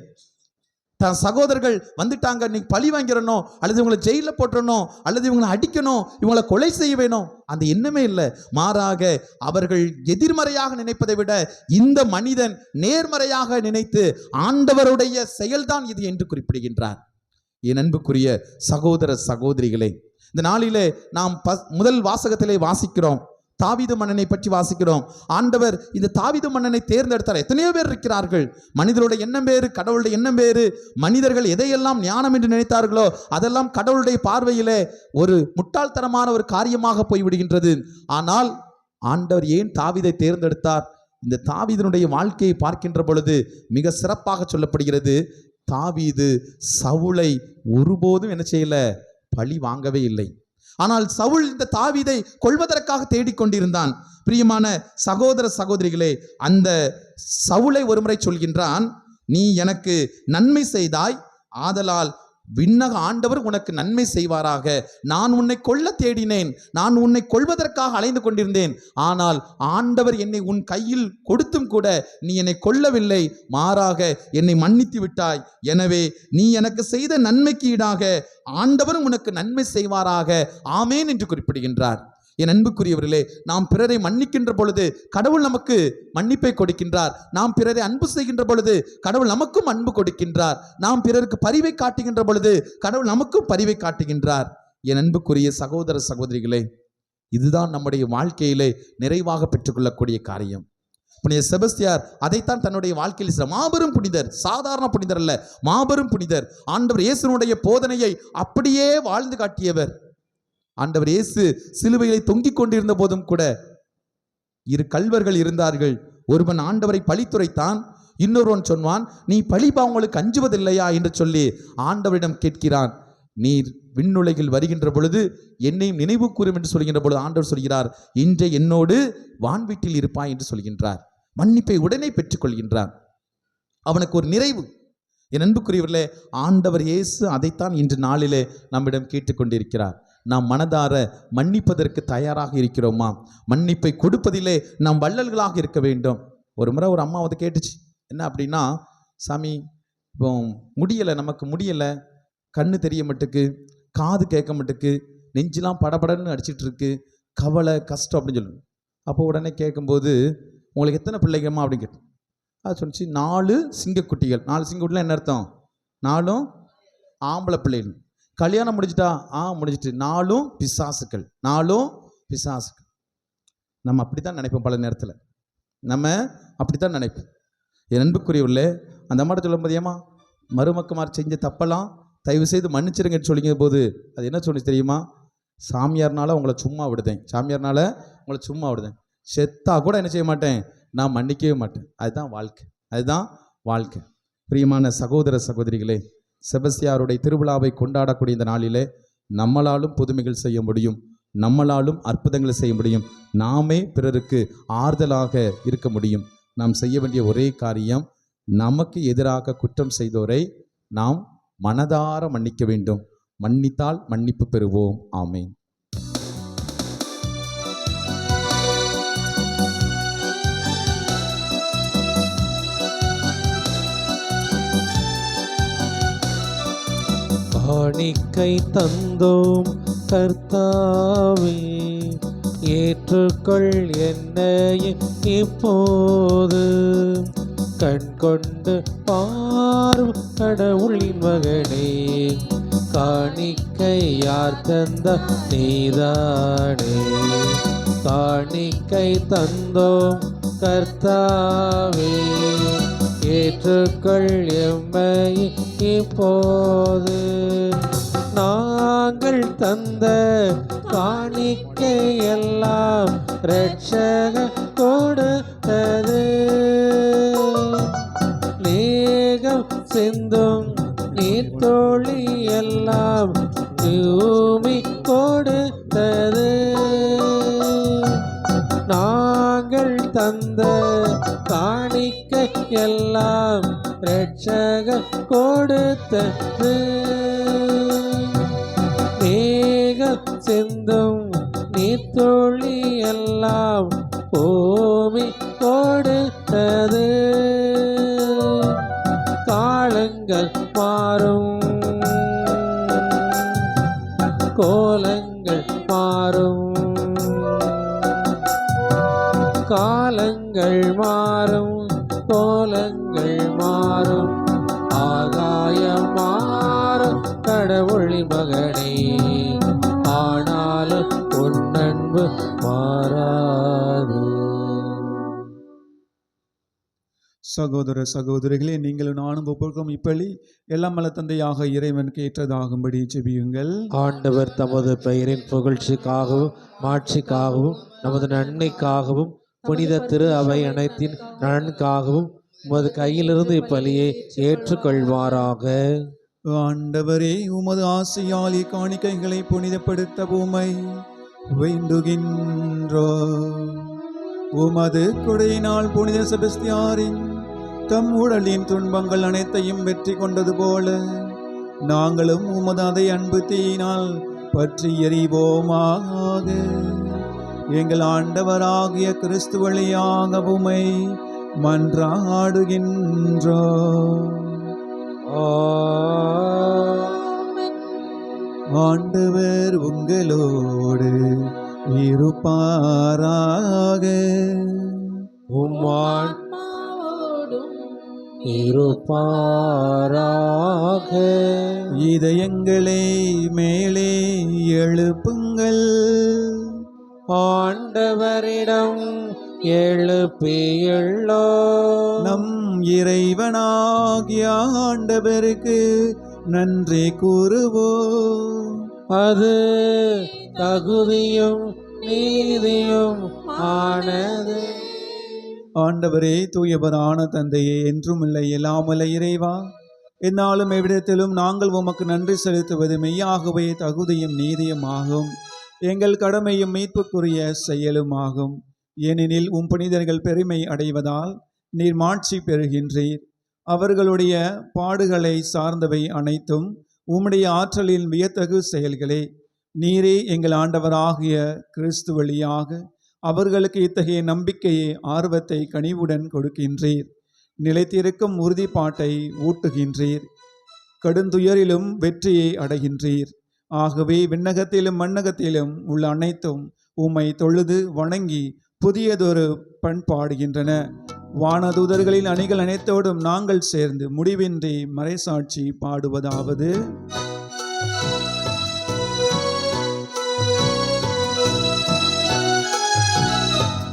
தன் சகோதரர்கள் வந்துட்டாங்க, நீ பழி வாங்கிடணும், அல்லது இவங்களை ஜெயிலில் போட்டுறணும், அல்லது இவங்களை அடிக்கணும், இவங்களை கொலை செய்ய வேணும், அந்த எண்ணமே இல்லை. மாறாக அவர்கள் எதிர்மறையாக நினைப்பதை விட இந்த மனிதன் நேர்மறையாக நினைத்து ஆண்டவருடைய செயல்தான் இது என்று குறிப்பிடுகின்றார். என் அன்புக்குரிய சகோதர சகோதரிகளே, இந்த நாளிலே நாம் முதல் வாசகத்திலே வாசிக்கிறோம், தாவீது மன்னனை பற்றி வாசிக்கிறோம். ஆண்டவர் இந்த தாவீது மன்னனை தேர்ந்தெடுத்தார். எத்தனையோ பேர் இருக்கிறார்கள். மனிதருடைய எண்ணம் வேறு, கடவுளுடைய எண்ணம் வேறு. மனிதர்கள் எதையெல்லாம் ஞானம் என்று நினைத்தார்களோ அதெல்லாம் கடவுளுடைய பார்வையிலே ஒரு முட்டாள்தனமான ஒரு காரியமாக போய்விடுகின்றது. ஆனால் ஆண்டவர் ஏன் தாவீதை தேர்ந்தெடுத்தார்? இந்த தாவீதினுடைய வாழ்க்கையை பார்க்கின்ற பொழுது மிக சிறப்பாக சொல்லப்படுகிறது, தாவீது சவுலை ஒருபோதும் என்ன செய்யல, பழி வாங்கவே இல்லை. ஆனால் சவுல் இந்த தாவீதை கொல்வதற்காக தேடிக்கொண்டிருந்தான். பிரியமான சகோதர சகோதரிகளே, அந்த சவுலை ஒருமுறை சொல்கின்றான், நீ எனக்கு நன்மை செய்தாய், ஆதலால் விண்ணக ஆண்டவர் உனக்கு நன்மை செய்வாராக. நான் உன்னை கொல்ல தேடினேன், நான் உன்னை கொல்வதற்காக அலைந்து கொண்டிருந்தேன். ஆனால் ஆண்டவர் என்னை உன் கையில் கொடுத்தும் கூட நீ என்னை கொல்லவில்லை, மாறாக என்னை மன்னித்து விட்டாய். எனவே நீ எனக்கு செய்த நன்மைக்கு ஈடாக ஆண்டவர் உனக்கு நன்மை செய்வாராக, ஆமேன் என்று குறிப்பிடுகின்றார். என் அன்புக்குரியவர்களே, நாம் பிறரை மன்னிக்கின்ற பொழுது கடவுள் நமக்கு மன்னிப்பை கொடுக்கின்றார். நாம் பிறரை அன்பு செய்கின்ற பொழுது கடவுள் நமக்கும் அன்பு கொடுக்கின்றார். நாம் பிறருக்கு பரிவை காட்டுகின்ற பொழுது கடவுள் நமக்கும் பரிவை காட்டுகின்றார். என் அன்புக்குரிய சகோதர சகோதரிகளே, இதுதான் நம்முடைய வாழ்க்கையிலே நிறைவாக பெற்றுக்கொள்ளக்கூடிய காரியம். புனித செபஸ்தியார் அதைத்தான் தன்னுடைய வாழ்க்கையில் மாபெரும் புனிதர், சாதாரண புனிதர் அல்ல, மாபெரும் புனிதர். ஆண்டவர் இயேசுனுடைய போதனையை அப்படியே வாழ்ந்து காட்டியவர். ஆண்டவர் இயேசு சிலுவையிலே தொங்கிக் கொண்டிருந்த போதும் கூட இரு கள்வர்கள் இருந்தார்கள். ஒருவன் ஆண்டவரை பழித்துரைத்தான், இன்னொருவன் சொன்னான், நீ பழி பாவங்களுக்கு அஞ்சுவதில்லையா என்று சொல்லி ஆண்டவரிடம் கேட்கிறான். நீர் விண்ணுலகில் வருகின்ற பொழுது என்னையும் நினைவு கூறும் என்று சொல்கின்ற பொழுது ஆண்டவர் சொல்கிறார், இன்றை என்னோடு வான்வீட்டில் இருப்பாய் என்று சொல்கின்றார். மன்னிப்பை உடனே பெற்றுக்கொள்கின்றார். அவனுக்கு ஒரு நிறைவு. என் அன்புக்குரியவர்களே, ஆண்டவர் இயேசு அதைத்தான் இன்று நாளிலே நம்மிடம் கேட்டுக்கொண்டிருக்கிறார். நாம் மனதார மன்னிப்பதற்கு தயாராக இருக்கிறோமா? மன்னிப்பை கொடுப்பதிலே நாம் வள்ளல்களாக இருக்க வேண்டும். ஒரு முறை ஒரு அம்மா வந்து கேட்டுச்சு, என்ன அப்படின்னா, சாமி இப்போ முடியலை, நமக்கு முடியலை, கண்ணு தெரிய மட்டுக்கு, காது கேட்க மட்டுக்கு, நெஞ்செலாம் படபடன்னு அடிச்சிட்டு இருக்கு, கவலை கஷ்டம் அப்படின்னு சொல்லு. அப்போ உடனே கேட்கும்போது, உங்களுக்கு எத்தனை பிள்ளைங்கம்மா அப்படின்னு கேட்டு அது சொன்னிச்சு, 4 சிங்கக்குட்டிகள். 4 சிங்கக்குட்டிலாம் என்ன அர்த்தம்? 4 ஆம்பளை பிள்ளைகள். கல்யாணம் முடிஞ்சிட்டா? முடிஞ்சிட்டு. 4 பிசாசுக்கள். 4 பிசாசுக்கள். நம்ம அப்படித்தான் நினைப்போம். பல நேரத்தில் நம்ம அப்படித்தான் நினைப்போம். என் அன்புக்குரியவர்களே, அந்த அம்மாட்ட சொல்லும்போது, ஏமா மருமக்குமார் செஞ்ச தப்பெல்லாம் தயவு செய்து மன்னிச்சிருங்கன்னு சொல்லிங்க போது அது என்ன சொன்னிச்சு தெரியுமா? சாமியார்னால உங்களை சும்மா விடுதேன், சாமியார்னால உங்களை சும்மா விடுதேன், செத்தா கூட என்ன செய்ய மாட்டேன், நான் மன்னிக்கவே மாட்டேன். அதுதான் வாழ்க்கை, அதுதான் வாழ்க்கை. பிரியமான சகோதர சகோதரிகளே, செபஸ்தியாருடைய திருவிழாவை கொண்டாடக்கூடிய இந்த நாளிலே நம்மளாலும் புதுமைகள் செய்ய முடியும், நம்மளாலும் அற்புதங்களை செய்ய முடியும், நாமே பிறருக்கு ஆறுதலாக இருக்க முடியும். நாம் செய்ய வேண்டிய ஒரே காரியம், நமக்கு எதிராக குற்றம் செய்தோரை நாம் மனதார மன்னிக்க வேண்டும். மன்னித்தால் மன்னிப்பு பெறுவோம். ஆமேன். காணிக்கை தந்தோம் கர்த்தாவே, ஏற்றுக்கொள் என்னை இப்போது, கண் கொண்டு பாரும் கடவுளின் மகனே, காணிக்கை யார் தந்த நீதானே. காணிக்கை தந்தோம் கர்த்தாவே, ஏற்றுக்கொள் எம்மை இப்போது, நாங்கள் தந்த காணிக்கை எல்லாம் இரட்சகர் கொடுத்தது. நேகம் சிந்தும் நீர் தோழி எல்லாம் தூமி கொடுத்தது. நாங்கள் தந்த காணிக்கை எல்லாம் இரட்சகர் கொடுத்தது. மேகம் சிந்தும் நீர்த்துளி எல்லாம் பூமி கொடுத்தது. காலங்கள் மாறும், கோலங்கள் மாறும், காலங்கள் மாறும், கோலங்கள் மாறும், ஆகாயம் மாறும் கடவுள் மகனே, ஆனாலும் உன் அன்பு மாறாது. சகோதர சகோதரிகளே, நீங்களும் நானும் ஒப்புக்கும் இப்பலி எல்லாம் வல்ல தந்தையாக இறைவனுக்கு ஏற்றதாகும்படி ஜெபியுங்கள். ஆண்டவர் தமது பெயரின் புகழ்ச்சிக்காகவும் மாட்சிக்காகவும் நமது நன்மைக்காகவும் புனித திரு அவை அனைத்தின் நலனுக்காகவும் உமது கையிலிருந்து இப்பலியை ஏற்றுக்கொள்வாராக. ஆண்டவரே, உமது ஆசையால் காணிக்கைகளை புனிதப்படுத்த உம்மை வேண்டுகின்றோ. உமது கொடையினால் புனித செபஸ்தியாரின் தம் உடலின் துன்பங்கள் அனைத்தையும் வெற்றி கொண்டது போல நாங்களும் உமது அதை அன்பு தீயினால் பற்றி எறிவோமாக. எங்கள் ஆண்டவராகிய கிறிஸ்து வழியாக உம்மை மன்றாடுகின்றோ. ஆண்டவர் உங்களோடு இருப்பாராக. உம்மான் இருப்பாராக. இதயங்களே மேலே எழுப்புங்கள், ஆண்டவரிடம் எழுப்பியுள்ளோ. நம் இறைவனாகிய ஆண்டவருக்கு நன்றி கூறுவோம். அது தகுதியும் நீதியும் ஆனது. ஆண்டவரே, தூயவரான தந்தையே, என்றும் இல்லை எல்லாமல்ல இறைவா, என்னாலும் எவ்விடத்திலும் நாங்கள் உமக்கு நன்றி செலுத்துவது மெய்யாகவே தகுதியும் நீதியும் ஆகும், எங்கள் கடமையும் மீட்புக்குரிய செயலுமாகும். ஏனெனில் உம் புனிதர்கள் பெருமை அடைவதால் நீர் மாட்சி பெறுகின்றீர். அவர்களுடைய பாடுகளை சார்ந்தவை அனைத்தும் உம்முடைய ஆற்றலின் வியத்தகு செயல்களே. நீரே எங்கள் ஆண்டவராகிய கிறிஸ்து வழியாக அவர்களுக்கு இத்தகைய நம்பிக்கையை ஆர்வத்தை கனிவுடன் கொடுக்கின்றீர். நிலைத்திருக்கும் உறுதிப்பாட்டை ஊட்டுகின்றீர். கடுந்துயரிலும் வெற்றியை அடைகின்றீர். ஆகவே விண்ணகத்திலும் மண்ணகத்திலும் உள்ள அனைத்தும் உம்மை தொழுது வணங்கி புதியதொரு பண்பாடுகின்றன. வானதூதர்களின் அணிகள் அனைத்தோடும் நாங்கள் சேர்ந்து முடிவின்றி மறைசாட்சி பாடுவதாவது: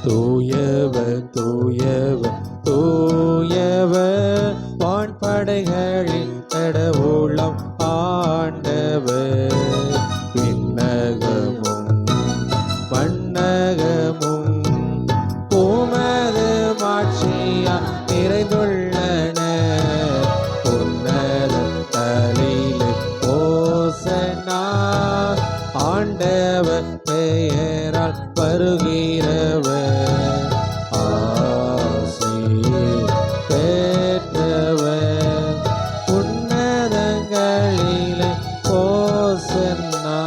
தூயவர் தூயவர் தூயவர் வான்படைகளின் கடவுளம் ஆண்டவர். விண்ணகமும் மண்ணகமும் உமது மாட்சியால் நிறைந்துள்ளன. உன்னத தலிலே ஓசன்னா, ஆண்டவர் பெயரால் வருகிறவர் ஆசி பெற்றவர். உன்னதங்களிலே ஓசன்னா.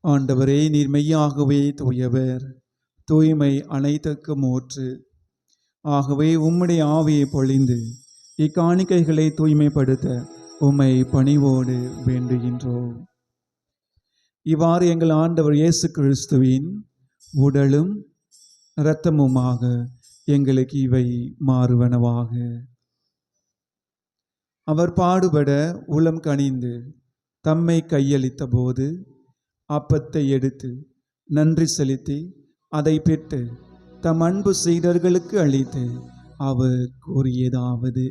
ஆண்டவரே, நீர் மெய்யாகவே தூயவர், தூய்மை அனைத்துக்கும் ஊற்று. ஆகவே உம்முடைய ஆவியை பொழிந்து இக்காணிக்கைகளை தூய்மைப்படுத்த உம்மை பணிவோடு வேண்டுகின்றோம். இவ்வாறு எங்கள் ஆண்டவர் இயேசு கிறிஸ்துவின் உடலும் இரத்தமுமாக எங்களுக்கு இவை மாறுவனவாக. அவர் பாடுபட உளம் கனிந்து தம்மை கையளித்த போது அப்பத்தை எடுத்து நன்றி செலுத்தி அதை பெற்று தம் அன்பு சீடர்களுக்கு அளித்து அவர் கூறியதாவது: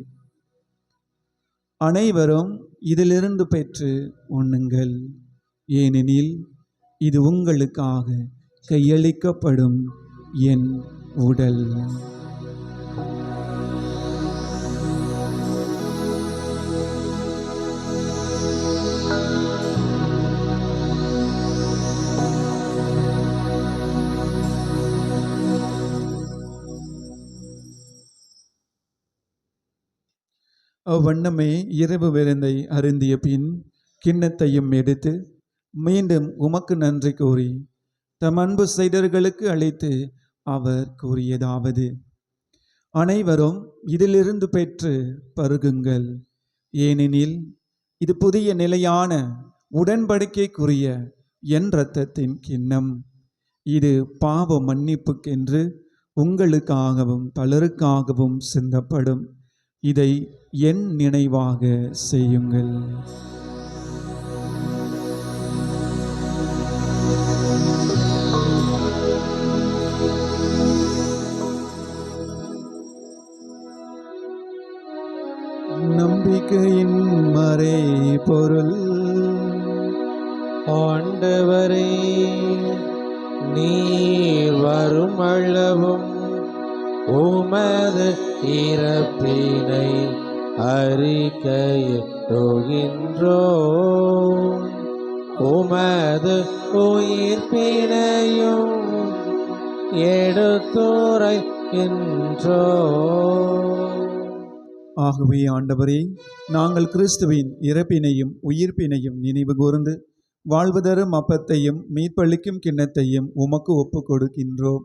அனைவரும் இதிலிருந்து பெற்று உண்ணுங்கள், ஏனெனில் இது உங்களுக்காக கையளிக்கப்படும் என் உடல். அவ்வண்ணமே இரவு விருந்தை அருந்திய பின் கிண்ணத்தையும் எடுத்து மீண்டும் உமக்கு நன்றி கூறி தம் அன்பு சீடர்களுக்கு அழைத்து அவர் கூறியதாவது: அனைவரும் இதிலிருந்து பெற்று பருகுங்கள். ஏனெனில் இது புதிய நிலையான உடன்படிக்கைக்குரிய என் இரத்தத்தின் கிண்ணம். இது பாவ மன்னிப்புக்கென்று உங்களுக்காகவும் பலருக்காகவும் சிந்தப்படும். இதை என் நினைவாக செய்யுங்கள். நம்பிக்கையின் மறை பொருள். ஆண்டவரே, நீர் வரும் அளவும் உமது இறப்பினை அறிக்கையிடுகின்றோம். உமது உயிர்ப்பினையும் எடுத்துரைக்கின்றோம். ஆகவே ஆண்டவரே, நாங்கள் கிறிஸ்துவின் இறப்பினையும் உயிர்ப்பினையும் நினைவு கூர்ந்து வாழ்வுதரும் அப்பத்தையும் மீட்பளிக்கும் கிண்ணத்தையும் உமக்கு ஒப்பு கொடுக்கின்றோம்.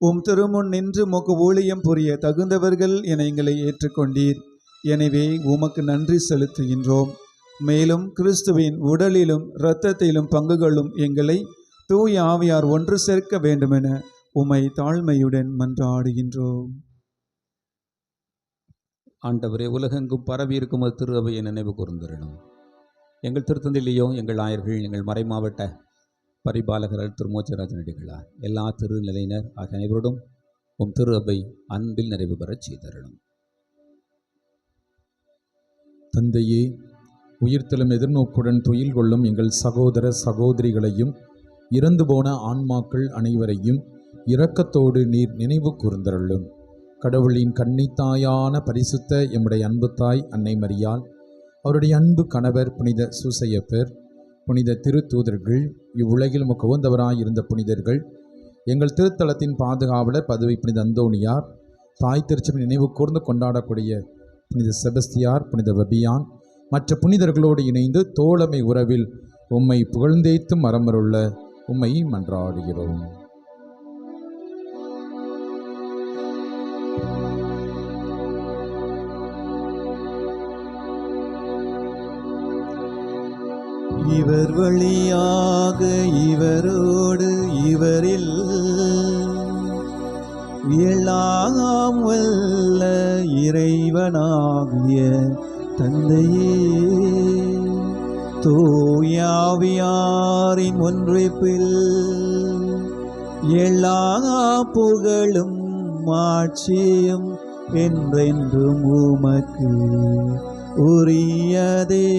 உம் திருமுன் நின்று உமக்கு ஊழியம் புரிய தகுந்தவர்கள் என எங்களை ஏற்றுக்கொண்டீர். எனவே உமக்கு நன்றி செலுத்துகின்றோம். மேலும் கிறிஸ்துவின் உடலிலும் இரத்தத்திலும் பங்குகளும் எங்களை தூய ஆவியார் ஒன்று சேர்க்க வேண்டுமென உம்மை தாழ்மையுடன் மன்றாடுகின்றோம். ஆண்டவரே, உலகெங்கும் பரவி இருக்கும் ஒரு திரு அவையை நினைவு கூர்ந்திரணும். எங்கள் திருத்தந்தையிலேயோ எங்கள் ஆயர்கள், எங்கள் மறைமாவட்ட பரிபாலகர்கள், திருமோச்சராஜனடிகளார், எல்லா திருநிலையினர் ஆகிய அனைவரோடும் உம் திரு அவை அன்பில் நிறைவு பெறச் செய்தரணும். தந்தையே, உயிர்த்தெழும் எதிர்நோக்குடன் துயில் கொள்ளும் எங்கள் சகோதர சகோதரிகளையும் இறந்து போன ஆன்மாக்கள் அனைவரையும் இரக்கத்தோடு நீர் நினைவு கூர்ந்தருளும். கடவுளின் கன்னித்தாயான பரிசுத்த எம்முடைய அன்பு தாய் அன்னை மரியாள், அவருடைய அன்பு கணவர் புனித சூசையப்பர், புனித திருத்தூதர்கள், இவ்வுலகில் உமக்கு உகந்தவராய் இருந்த புனிதர்கள், எங்கள் திருத்தலத்தின் பாதுகாவலர் பதவி புனித அந்தோணியார், தாய் திருச்சபை நினைவு கூர்ந்து கொண்டாடக்கூடிய புனித செபஸ்தியார், புனித வபியான், மற்ற புனிதர்களோடு இணைந்து தோழமை உறவில் உம்மை புகழ்ந்தேத்தும் மரமருள்ள உம்மை மன்றாடுகிறோம். இவர் வழியாக இவரோடு இவரில் எல்லாம் வல்ல இறைவனாகிய தந்தையே, தூயாவியாரின் ஒன்றிப்பில் எல்லா புகழும் மாட்சியும் என்றென்றும் உமக்கு உரியதே.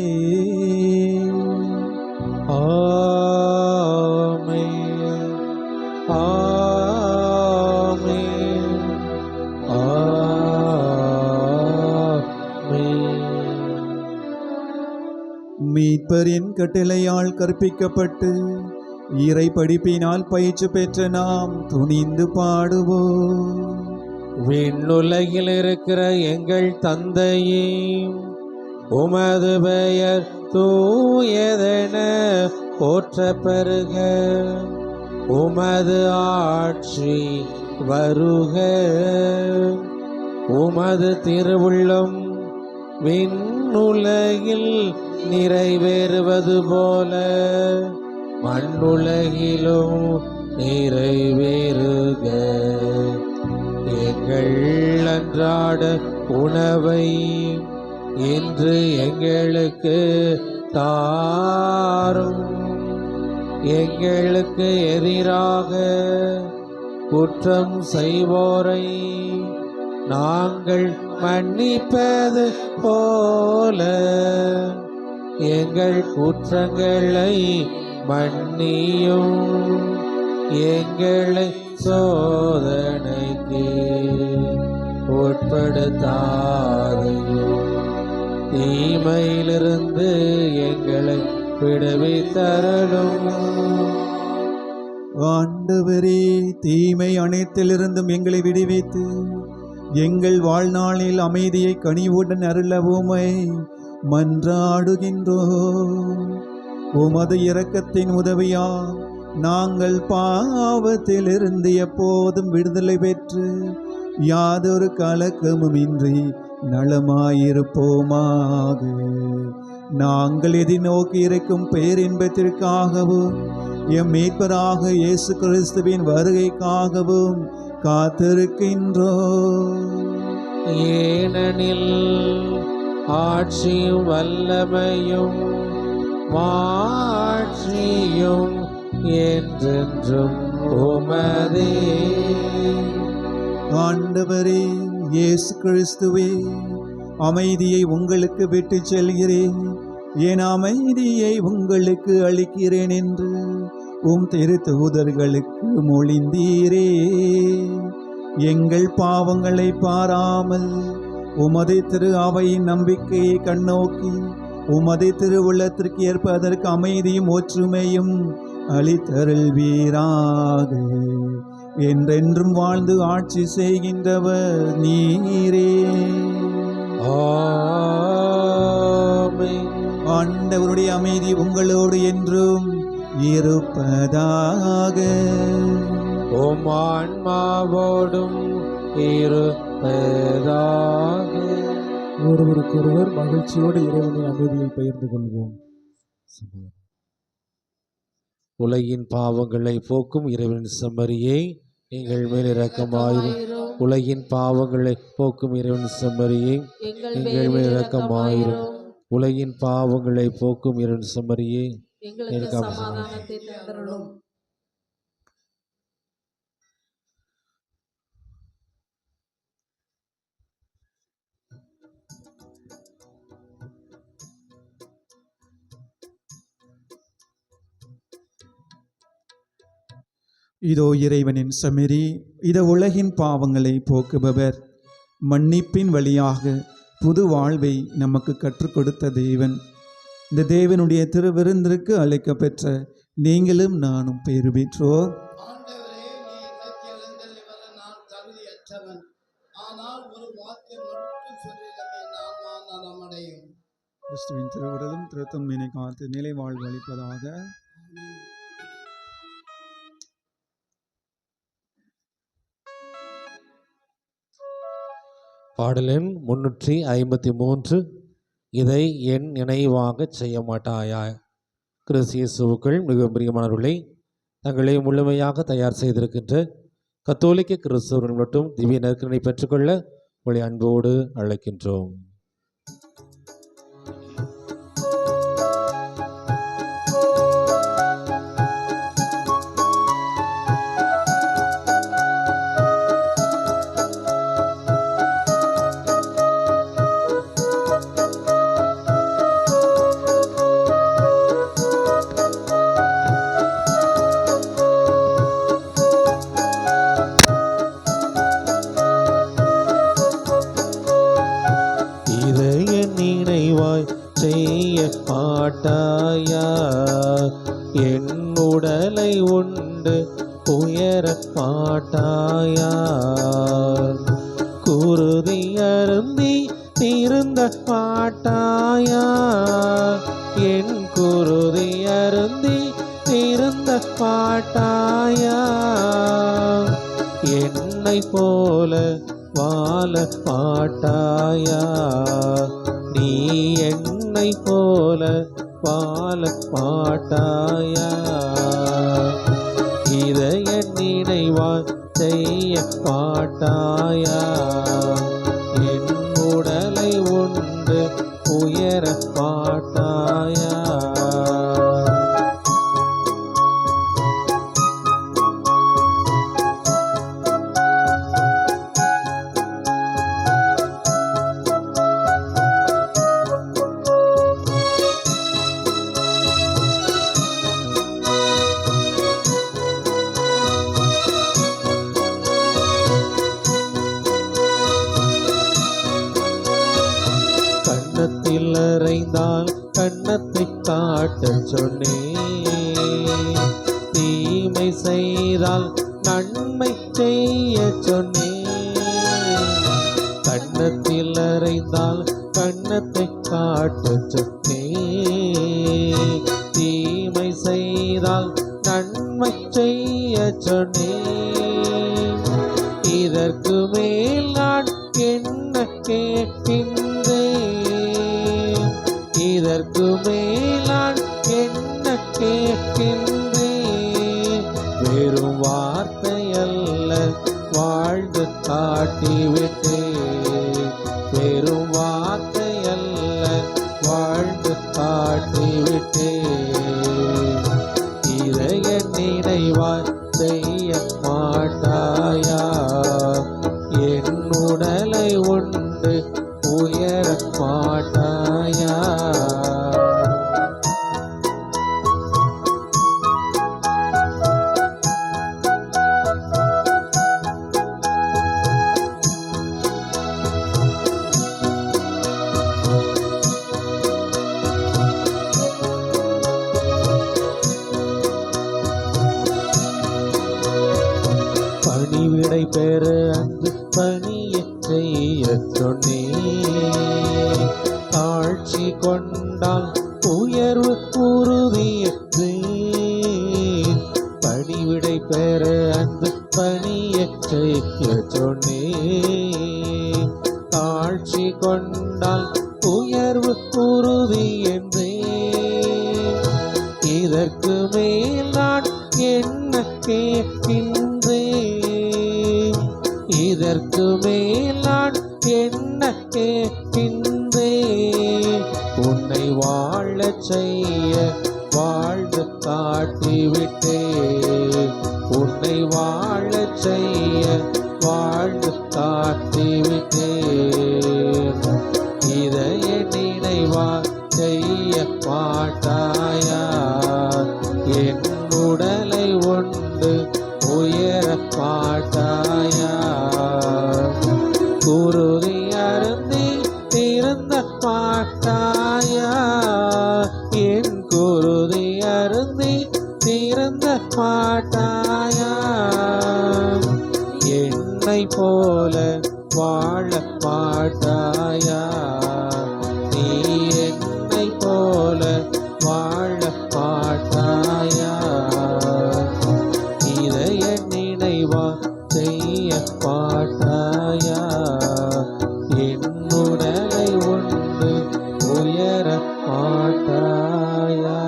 ஆமென், ஆமென், ஆமென். மீட்பரின் கட்டளையால் கற்பிக்கப்பட்டு இறை படிப்பினால் பயிற்சி பெற்ற நாம் துணிந்து பாடுவோம். விண்ணுலகில் இருக்கிற எங்கள் தந்தையே, உமது பெயர் தூயதென போற்ற பெறுக. உமது ஆட்சி வருக. உமது திருவுள்ளம் விண்ணுலகில் நிறைவேறுவது போல மண்ணுலகிலும் நிறைவேறுக. எங்கள் அன்றாட உணவை இன்று எங்களுக்கு தாரும். எங்களுக்கு எதிராக குற்றம் செய்வோரை நாங்கள் மன்னிப்பது போல எங்கள் குற்றங்களை மன்னியும். எங்களை சோதனைக்கு உட்படுத்தாதையும் தீமையிலிருந்து எங்களை விடுவித்தருளும். ஆண்டவரே, தீமை அனைத்திலிருந்தும் எங்களை விடுவித்து எங்கள் வாழ்நாளில் அமைதியை கனிவுடன் அருளவுமை மன்றாடுகின்றோம். உமது இரக்கத்தின் உதவியால் நாங்கள் பாவத்திலிருந்து எப்போதும் விடுதலை பெற்று யாதொரு கலக்கமுமின்றி நலமாயிருப்போமாக. நாங்கள் எதிர்நோக்கி இருக்கும் பேரின்பத்திற்காகவும் எம் மீட்பராக இயேசு கிறிஸ்துவின் வருகைக்காகவும் காத்திருக்கின்றோம். ஏனெனில் ஆட்சியும் வல்லமையும் மாட்சியும் என்றென்றும் உமதே. ஆண்டவரே இயேசு கிறிஸ்துவே, அமைதியை உங்களுக்கு விட்டு செல்கிறேன், என் அமைதியை உங்களுக்கு அளிக்கிறேன் என்று உம் திருத்தூதர்களுக்கு மொழிந்தீரே. எங்கள் பாவங்களை பாராமல் உமது திரு அவையின் நம்பிக்கையை கண்ணோக்கி உமது திருவுள்ளத்திற்கு ஏற்ப அதற்கு அமைதியும் ஒற்றுமையும் அளித்தருள்வீராக. என்றென்றும் வாழ்ந்து ஆட்சி செய்கின்றவர் நீரே. ஆமென். ஆண்டவருடைய அமைதி உங்களோடு என்றும் இருப்பதாக. உம் ஆன்மாவோடும் இருப்பதாக. ஒருவருக்கொருவர் மகிழ்ச்சியோடு இறைவனின் அமைதியை பகிர்ந்து கொள்வோம். உலகின் பாவங்களை போக்கும் இறைவனின் செம்மறியே, எங்கள் மேல் இரக்கமாயிரும். உலகின் பாவங்களை போக்கும் இறைவனின் செம்மறியே, எங்கள் மேல் இரக்கமாயிரும். உலகின் பாவங்களை போக்கும் இறைவனின் செம்மறியே, எங்களுக்கு சமாதானத்தை தந்தருளும். இதோ இறைவனின் செம்மறி, இதோ உலகின் பாவங்களை போக்குபவர். மன்னிப்பின் வழியாக புது வாழ்வை நமக்கு கற்றுக் கொடுத்த தேவன். இந்த தேவனுடைய திருவிருந்திற்கு அழைக்க பெற்ற நீங்களும் நானும் பேறு பெற்றோர். ஆண்டவரே, நீ எனக்கு எழுந்தருளி வர நான் தகுதியற்றவன். ஆனால் ஒரு வார்த்தை மட்டும் சொல்லிடமே நான் நலமடையும். கிறிஸ்துவின் திருவுடலும் திருத்தம்பினை காத்து நிலை வாழ்வு அளிப்பதாக. பாடலெண் 353. இதை என் நினைவாகச் செய்ய மாட்டாயா. கிறிஸ்து இயேசுவுக்குள் மிக பிரியமானவர்களை, தங்களை முழுமையாக தயார் செய்திருக்கின்ற கத்தோலிக்க கிறிஸ்தவர்கள் மட்டும் திவ்ய நற்கருணை பெற்றுக்கொள்ள உங்களை அன்போடு அழைக்கின்றோம். செய்ய மாட்டாயா. என் உடலை உண்டு உயர மாட்டாயா. குருதி அருந்தி திருந்த மாட்டாயா. என் குருதி அருந்தி திருந்த மாட்டாயா. என்னை போல வாழ மாட்டாயா. நீ என்னை போல வாழ மாட்டாயா. இதை என் நினைவாய் செய்ய மாட்டாயா. என் உடலை உண்டு உயர மாட்டாயா. காட்டச் சொன்னேன். தீமை செய்தால் நன்மை செய்ய சொன்னேன். கன்னத்தில் அறைந்தால் கன்னத்தை காட்டச் சொன்னேன். தீமை செய்தால் நன்மை செய்ய சொன்னேன். இதற்கு மேல் நான் என்ன கேட்கின்றேன்? இதற்கு மேல் நான் என்ன கேட்கின்றேன்? வெறும் வார்த்தை அல்ல, வாழ்ந்து காட்டிவிட்டேன். வெறும் வார்த்தை அல்ல, வாழ்ந்து காட்டிவிட்டேன். இதைய நினைவாய் செய்ய மாட்டாயா? என் உடலை உண்டு உயர மாட்டாயா? பணிவிடை பெற அங்கு பணியை செய்ய சொன்னேன். ஆட்சி கொண்டால் உயர்வு உறுதியற்றேன். பணிவிடை பெற அங்கு பணியை செய்ய சொன்னேன். ஆட்சி கொண்டால் உயர்வு உறுதி என்றேன். இதற்கு மேல் நான் என்ன கேட்கின்றேன்? இதற்கு மேல் நான் என்ன கேட்கின்றேன்? உன்னை வாழச் செய்ய வாழ்ந்து காட்டிவிட்டேன். உன்னை வாழச் செய்ய வாழ்ந்து காட்டிவிட்டேன். இதைய நினைவா செய்ய மாட்டாயா? என் உடலை உண்டு உயர மாட்டாயா? குருதி அருந்தி திருந்த மாட்டாயா? என் குருதி அருந்தி திருந்த மாட்டாயா? என்னை போல வாழ மாட்டாயா? நீ என்னை போல வாழ மாட்டாயா? இதைய நினைவா செய்ய மாட்டாயா? என் உடலை உண்டு உயர மாட்டாயா?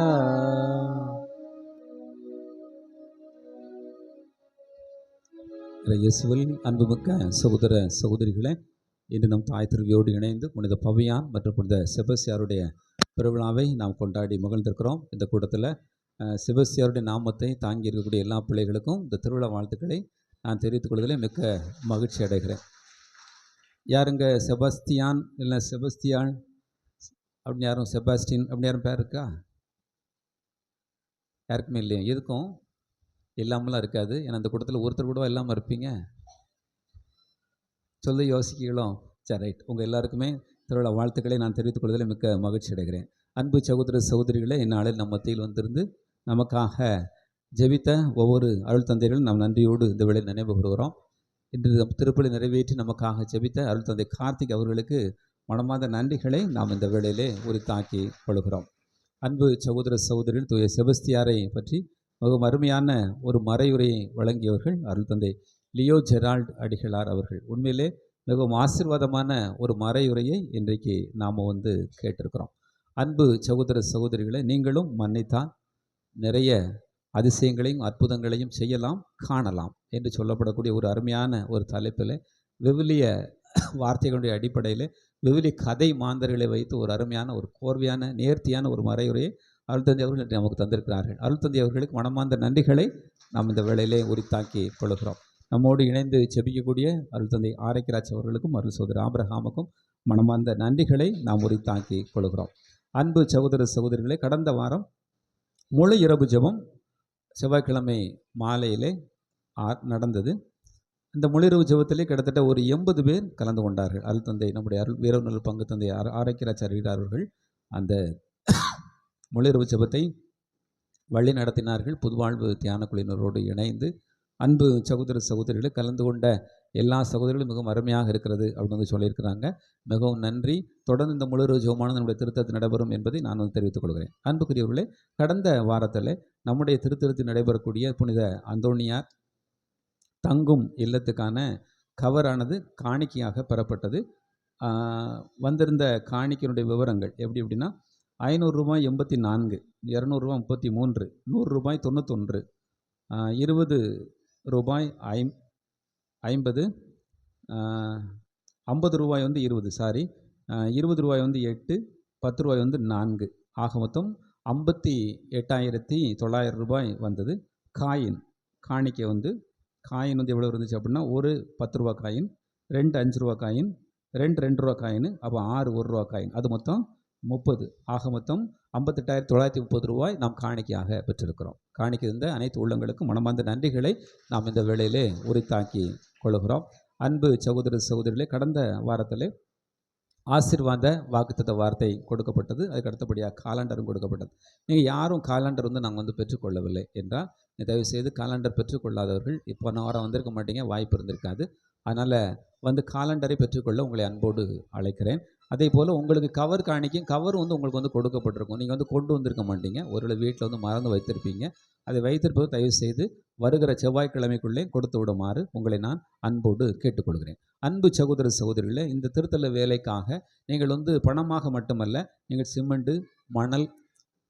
இயேசுவில் அன்புமிக்க சகோதர சகோதரிகளே, இன்று நம் தாய் திருவியோடு இணைந்து புனித பவியான் மற்றும் புனித செபஸ்தியாருடைய பெருவிழாவை நாம் கொண்டாடி மகிழ்ந்திருக்கிறோம். இந்த கூட்டத்தில் செபஸ்தியாருடைய நாமத்தை தாங்கி இருக்கக்கூடிய எல்லா பிள்ளைகளுக்கும் இந்த திருவிழா வாழ்த்துக்களை நான் தெரிவித்துக் கொள்வதில் மிக்க மகிழ்ச்சி அடைகிறேன். யாருங்க செபஸ்தியான் இல்லை செபஸ்தியான் அப்படின்னு யாரும் செபாஸ்டின் அப்படின்னு யாரும் பேர் இருக்கா? யாருக்குமே இல்லையா? எதுக்கும் இல்லாமலாம் இருக்காது. ஏன்னா அந்த கூட்டத்தில் ஒருத்தர் கூட இல்லாமல் இருப்பீங்க. சொல்ல யோசிக்கீங்களோ? சரி, ரைட். உங்கள் எல்லாருக்குமே திருவிழா வாழ்த்துக்களை நான் தெரிவித்துக் கொள்வதில் மிக்க மகிழ்ச்சி அடைகிறேன். அன்பு சகோதர சகோதரிகளே, இந்நாளில் நம் மத்தியில் வந்திருந்து நமக்காக ஜெபித்த ஒவ்வொரு அருள் தந்தைகளும் நாம் நன்றியோடு இந்த வேளையில் நினைவு கூறுகிறோம். இன்று திருப்பலி நிறைவேற்றி நமக்காக ஜெபித்த அருள் தந்தை கார்த்திக் அவர்களுக்கு மனமார்ந்த நன்றிகளை நாம் இந்த வேளையிலே உரித்தாக்கி கொள்கிறோம். அன்பு சகோதர சகோதரிகள், தூய செபஸ்தியாரை பற்றி மிகவும் அருமையான ஒரு மறையுரையை வழங்கியவர்கள் அருள் தந்தை லியோ ஜெரால்ட் அடிகளார் அவர்கள். உண்மையிலே மிகவும் ஆசீர்வாதமான ஒரு மறையுரையை இன்றைக்கு நாம் கேட்டிருக்கிறோம். அன்பு சகோதர சகோதரிகளை, நீங்களும் மன்னித்தால் நிறைய அதிசயங்களையும் அற்புதங்களையும் செய்யலாம், காணலாம் என்று சொல்லப்படக்கூடிய ஒரு அருமையான ஒரு தலைப்பில் விவிலிய வார்த்தைகளுடைய அடிப்படையில் விவிலிய கதை மாந்தர்களை வைத்து ஒரு அருமையான ஒரு கோர்வையான நேர்த்தியான ஒரு மறையுரையை அருள் தந்தை அவர்கள் நமக்கு தந்திருக்கிறார்கள். அருள் தந்தை அவர்களுக்கு மனமார்ந்த நன்றிகளை நாம் இந்த வேளையிலே உரித்தாக்கி கொள்கிறோம். நம்மோடு இணைந்து செபிக்கக்கூடிய அருள் தந்தை ஆரைக்கராஜ் அவர்களுக்கும் அருள் சகோதரர் ஆபிரகாமுக்கும் மனமார்ந்த நன்றிகளை நாம் உரித்தாக்கி கொள்கிறோம். அன்பு சகோதர சகோதரிகளே, கடந்த வாரம் முழு இரவு ஜெபம் செவ்வாய்க்கிழமை மாலையிலே நடந்தது. இந்த முழிரவு ஜெபத்திலே கிட்டத்தட்ட ஒரு 80 பேர் கலந்து கொண்டார்கள். அருள் தந்தை நம்முடைய வீரநல் பங்கு தந்தை ஆரைக்கராஜ் அவர்கள் அந்த முழுஇரவு ஜெபத்தை வழி நடத்தினார்கள். புதுவாழ்வு தியான குழுவினரோடு இணைந்து அன்பு சகோதர சகோதரிகளை கலந்து கொண்ட எல்லா சகோதரிகளும் மிகவும் அருமையாக இருக்கிறது அப்படின்னு வந்து சொல்லியிருக்கிறாங்க. மிகவும் நன்றி. தொடர்ந்து இந்த முழுஇரவு ஜெபமானது நம்முடைய திருத்தத்தில் நடைபெறும் என்பதை நான் வந்து தெரிவித்துக் கொள்கிறேன். அன்புக்குரியவர்களே, கடந்த வாரத்தில் நம்முடைய திருத்தலத்தில் நடைபெறக்கூடிய புனித அந்தோணியார் தங்கும் இல்லத்துக்கான கவரானது காணிக்கையாக பெறப்பட்டது. வந்திருந்த காணிக்கையினுடைய விவரங்கள் எப்படி அப்படின்னா, 500 ரூபாய் 84, 200 ரூபாய் 33, 100 ரூபாய் 91, 20 ரூபாய் 50, 50 ரூபாய் வந்து 20, 20 ரூபாய் வந்து 8, 10 ரூபாய் வந்து 4, ஆக மொத்தம் 58,900 ரூபாய் வந்தது. காணிக்கை வந்து எவ்வளோ இருந்துச்சு அப்படின்னா, ஒரு 10 ரூபா காயின், 2 5 ரூபா காயின், 2 2 ரூபா காயின், அப்போ 6 1 ரூபா காயின், அது மொத்தம் 30. ஆக மொத்தம் 58,930 ரூபாய் நாம் காணிக்கையாக பெற்றிருக்கிறோம். காணிக்கை இருந்த அனைத்து உள்ளங்களுக்கும் மனமார்ந்த நன்றிகளை நாம் இந்த வேளையிலே உரித்தாக்கி கொள்கிறோம். அன்பு சகோதர சகோதரிகளே, கடந்த வாரத்தில் ஆசீர்வாத வாக்குத்தத்த வார்த்தை கொடுக்கப்பட்டது. அதுக்கு அடுத்தபடியாக காலண்டரும் கொடுக்கப்பட்டது. நீங்கள் யாரும் காலண்டர் வந்து நாங்கள் வந்து பெற்றுக்கொள்ளவில்லை என்றால் தயவுசெய்து காலண்டர் பெற்றுக்கொள்ளாதவர்கள் இப்போ வாரம் வந்திருக்க மாட்டீங்க, வாய்ப்பு இருந்திருக்காது. அதனால் வந்து காலண்டரை பெற்றுக்கொள்ள உங்களை அன்போடு அழைக்கிறேன். அதே போல் உங்களுக்கு கவர் காணிக்கும், கவர் வந்து உங்களுக்கு வந்து கொடுக்கப்பட்டிருக்கும். நீங்கள் வந்து கொண்டு வந்திருக்க மாட்டீங்க, ஒரு வீட்டில் வந்து மறந்து வைத்திருப்பீங்க. அதை வைத்திருப்பது தயவுசெய்து வருகிற செவ்வாய்க்கிழமைக்குள்ளே கொடுத்து விடுமாறு உங்களை நான் அன்போடு கேட்டுக்கொள்கிறேன். அன்பு சகோதர சகோதரிகளே, இந்த திருத்தல வேலைக்காக நீங்கள் வந்து பணமாக மட்டுமல்ல, நீங்கள் சிமெண்ட், மணல்,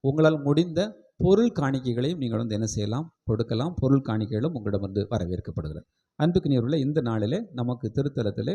உங்களால் முடிந்த பொருள் காணிக்கைகளையும் நீங்கள் வந்து என்ன செய்யலாம், கொடுக்கலாம். பொருள் காணிக்கைகளும் உங்களிடம் வந்து வரவேற்கப்படுகிறது. அன்புக்குரியவர்களே, இந்த நாளிலே நமக்கு திருத்தலத்திலே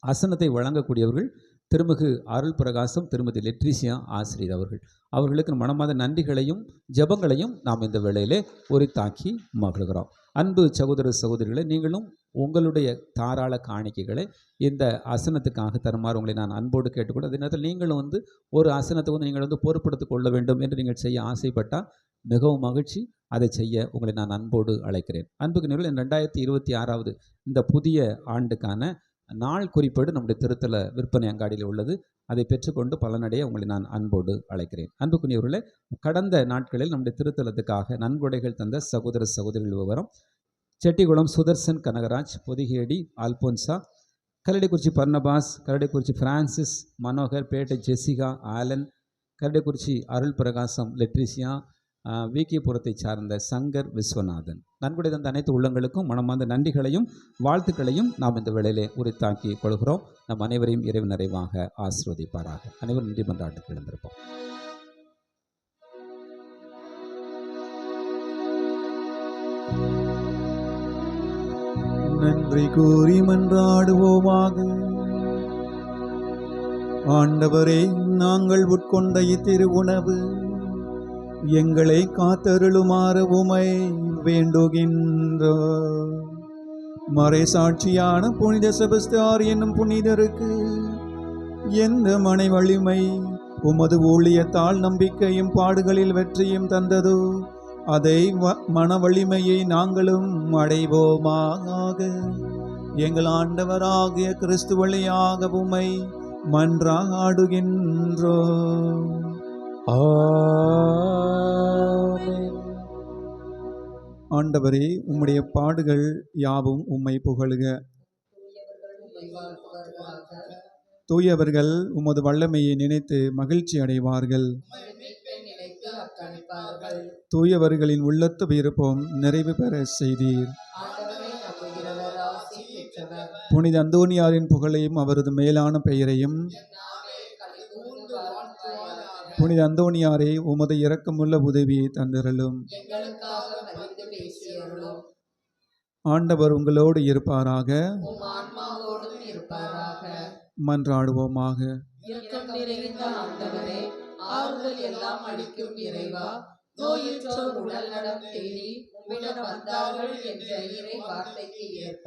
அசனத்தை வழங்கக்கூடியவர்கள் திருமிகு அருள் பிரகாசம் திருமதி லெட்ரிசியா ஆசிரியர் அவர்கள். அவர்களுக்கு மனமார்ந்த நன்றிகளையும் ஜெபங்களையும் நாம் இந்த வேளையிலே உரித்தாக்கி மகிழ்கிறோம். அன்பு சகோதர சகோதரிகளை, நீங்களும் உங்களுடைய தாராள காணிக்கைகளை இந்த அசனத்துக்காக தருமாறு உங்களை நான் அன்போடு கேட்டுக்கொண்டு, அதே நேரத்தில் நீங்களும் வந்து ஒரு அசனத்தை வந்து நீங்கள் வந்து பொறுப்படுத்திக் கொள்ள வேண்டும் என்று நீங்கள் செய்ய ஆசைப்பட்டால் மிகவும் மகிழ்ச்சி. அதை செய்ய உங்களை நான் அன்போடு அழைக்கிறேன். அன்புக்கு நேரில் 2026 இந்த புதிய ஆண்டுக்கான நாள் குறிப்பேடு நம்முடைய திருத்தல விற்பனை அங்காடியில் உள்ளது. அதை பெற்றுக்கொண்டு பலனடைய உங்களை நான் அன்போடு அழைக்கிறேன். அன்புக்குரியவர்களே, கடந்த நாட்களில் நம்முடைய திருத்தலத்துக்காக நன்கொடைகள் தந்த சகோதர சகோதரிகள் விவரம்: செட்டிகுளம் சுதர்சன் கனகராஜ், பொதிகேடி ஆல்போன்சா, கரடிக்குறிச்சி பர்னபாஸ், கரடிக்குறிச்சி பிரான்சிஸ், மனோகர், பேட்டை ஜெசிகா, ஆலன், கரடிக்குறிச்சி அருள் பிரகாசம் லெட்ரிசியா, விக்கிபுரத்தை சார்ந்த சங்கர் விஸ்வநாதன். நன்கொடை தந்த அனைத்து உள்ளங்களுக்கும் மனமார்ந்த நன்றிகளையும் வாழ்த்துக்களையும் நாம் இந்த வேளையிலே உரித்தாக்கி கொள்கிறோம். நம் அனைவரையும் இறைவன் நிறைவாக ஆசீர்வதிப்பாராக. அனைவரும் நன்றி மன்றாட்டுக்கு எழுந்திருப்போம். நன்றி கூறி மன்றாடுவோமாக. ஆண்டவரே, நாங்கள் உட்கொண்ட இத்திரு உணவு எங்களை காத்தருளுமாறு உமை வேண்டுகின்றோம். மறைசாட்சியான புனித செபஸ்தியார் என்னும் புனிதருக்கு எந்த மனை வலிமை உமது ஊழியத்தால் நம்பிக்கையும் பாடுகளில் வெற்றியும் தந்ததோ, அதை மன வலிமையை நாங்களும் அடைவோமாக. எங்கள் ஆண்டவராகிய கிறிஸ்து வழியாக உமை மன்றாடுகின்றோம். ஆண்டவரே, உம்முடைய பாடுகள் யாவும் உம்மை புகழுக. தூயவர்கள் உமது வல்லமையை நினைத்து மகிழ்ச்சி அடைவார்கள். தூயவர்களின் உள்ளத்து விருப்பம் நிறைவு பெற செய்தீர். புனித அந்தோணியாரின் புகழையும் அவரது மேலான பெயரையும், புனித அந்தோணியாரே, உமது இரக்கமுள்ள உதவியை தந்திரலும். ஆண்டவர் உங்களோடு இருப்பாராக. மன்றாடுவோமாக. இரக்கம் நிறைந்த ஆண்டவரே, ஆறுதல் எல்லாம் அளிக்கும் இறைவா, நோயுற்றோர் உடல் நலம் தேடி உம்மிடம் வந்தார்கள் என்ற இறை வார்த்தைக்கு ஏற்ப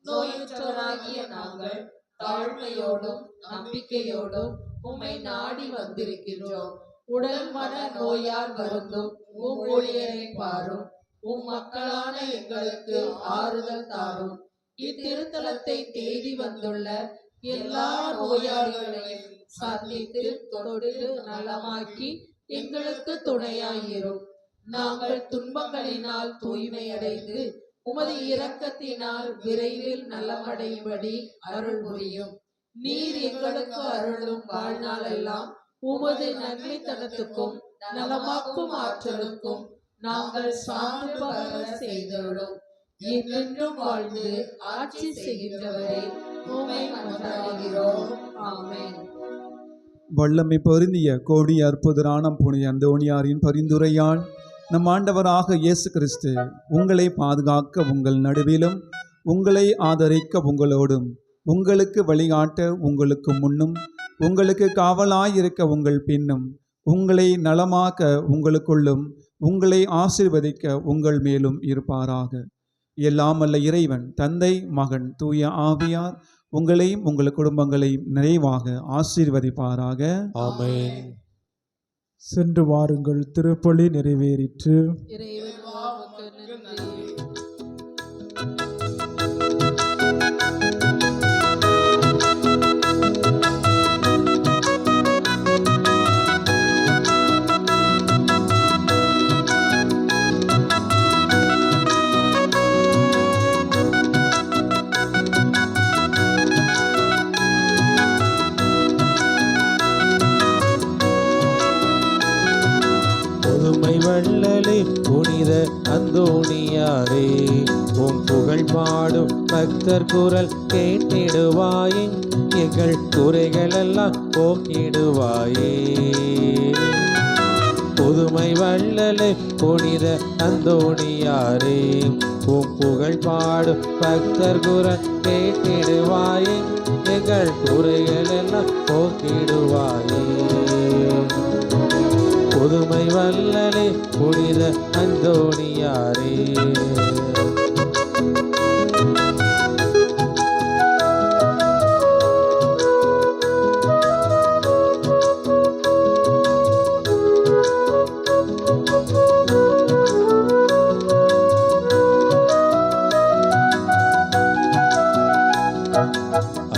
நோயுற்றோராகிய நாங்கள் தாழ்மையோடும் நம்பிக்கையோடும் உம்மை நாடி வந்திருக்கின்றோம். உடல் மன நோயால் வருந்தும் உம் ஊழியரை பாரும். உம் மக்களான எங்களுக்கு ஆறுதல் தாரும். இத்திருத்தலத்தை தேடி வந்துள்ள எல்லா நோயாளிகளையும் சந்தித்து தொட்டு நலமாக்கி எங்களுக்கு துணையாயிரும். நாங்கள் துன்பங்களினால் தூய்மையடைந்து உமது இரக்கத்தினால் விரைவில் நலமடையும்படி அருள் புரியும். நீர் எங்களுக்கு அருளும் வாழ்நாளெல்லாம் உமது நன்மைத்தனத்துக்கும் நலமாக்கும் ஆற்றலுக்கும் நாங்கள் சான்று பகர செய்தருளும். என்றென்றும் வாழ்ந்து ஆட்சி செய்கின்றவரை உம்மை மன்றாடுகிறோம். ஆமென். வல்லமை பொருந்திய கோடி அற்புதரான புனித அந்தோணியாரின் பரிந்துரையால் நம் ஆண்டவராக இயேசு கிறிஸ்து உங்களை பாதுகாக்க உங்கள் நடுவிலும், உங்களை ஆதரிக்க உங்களோடும், உங்களுக்கு வழிகாட்ட உங்களுக்கு முன்னும், உங்களுக்கு காவலாயிருக்க உங்கள் பின்னும், உங்களை நலமாக்க உங்களுக்குள்ளும், உங்களை ஆசீர்வதிக்க உங்கள் மேலும் இருப்பாராக. எல்லாம் வல்ல இறைவன் தந்தை, மகன், தூய ஆவியார் உங்களையும் உங்கள் குடும்பங்களையும் நிறைவாக ஆசீர்வதிப்பாராக. ஆமென். சென்று வாருங்கள், திருப்பலி நிறைவேறிற்று. இறைவா உமக்கு நன்றி. புதுமை வள்ளலே புனித அந்தோணியாரே, உம் புகழ் பாடும் பக்தர் குரல் கேட்டிடுவாயே, எங்கள் குறைகளெல்லாம் போக்கிடுவாயே. புதுமை வள்ளலே புனித அந்தோணியாரே, உம் புகழ் பாடும் பக்தர் குரல் கேட்டிடுவாயே, எங்கள் குறைகளெல்லாம் போக்கிடுவாயே. புதுமை வல்லலே புனித அந்தோணியாரே.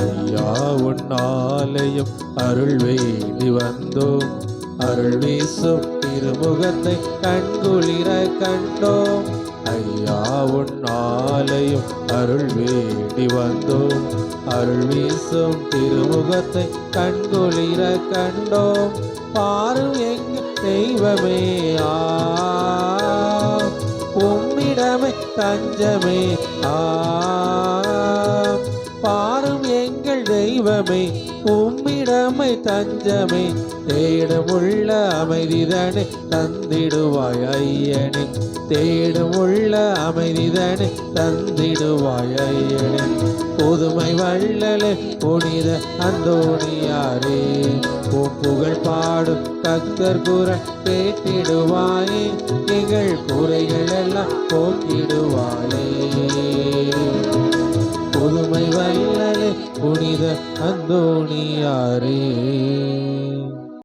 ஐயா உன் ஆலயம் அருள் வேண்டி வந்தோம், அருள் வீசும் திருமுகத்தை கண்குளிர கண்டோம். ஐயா உன் ஆலயம் அருள் வேண்டி வந்தோம், அருள் வீசும் திருமுகத்தை கண்குளிர கண்டோம். பாரும் எங்கள் தெய்வமே, உம்மிடமே தஞ்சமே, பாரும் எங்கள் தெய்வமே, உம்மிடமை தஞ்சமே, தேடுமுள்ள அமைதிதனை தந்திடுவாய் ஐயனே, தேடுமுள்ள அமைதிதனை தந்திடுவாய் ஐயனே. புதுமை வள்ளலே புனித அந்தோணியாரே, உம் புகழ் பாடும் பக்தர் குரல் கேட்டிடுவாயே, எங்கள் குறைகள் எல்லாம் போக்கிடுவாயே. புதுமை வள்ளலே புனித அந்தோணியாரே.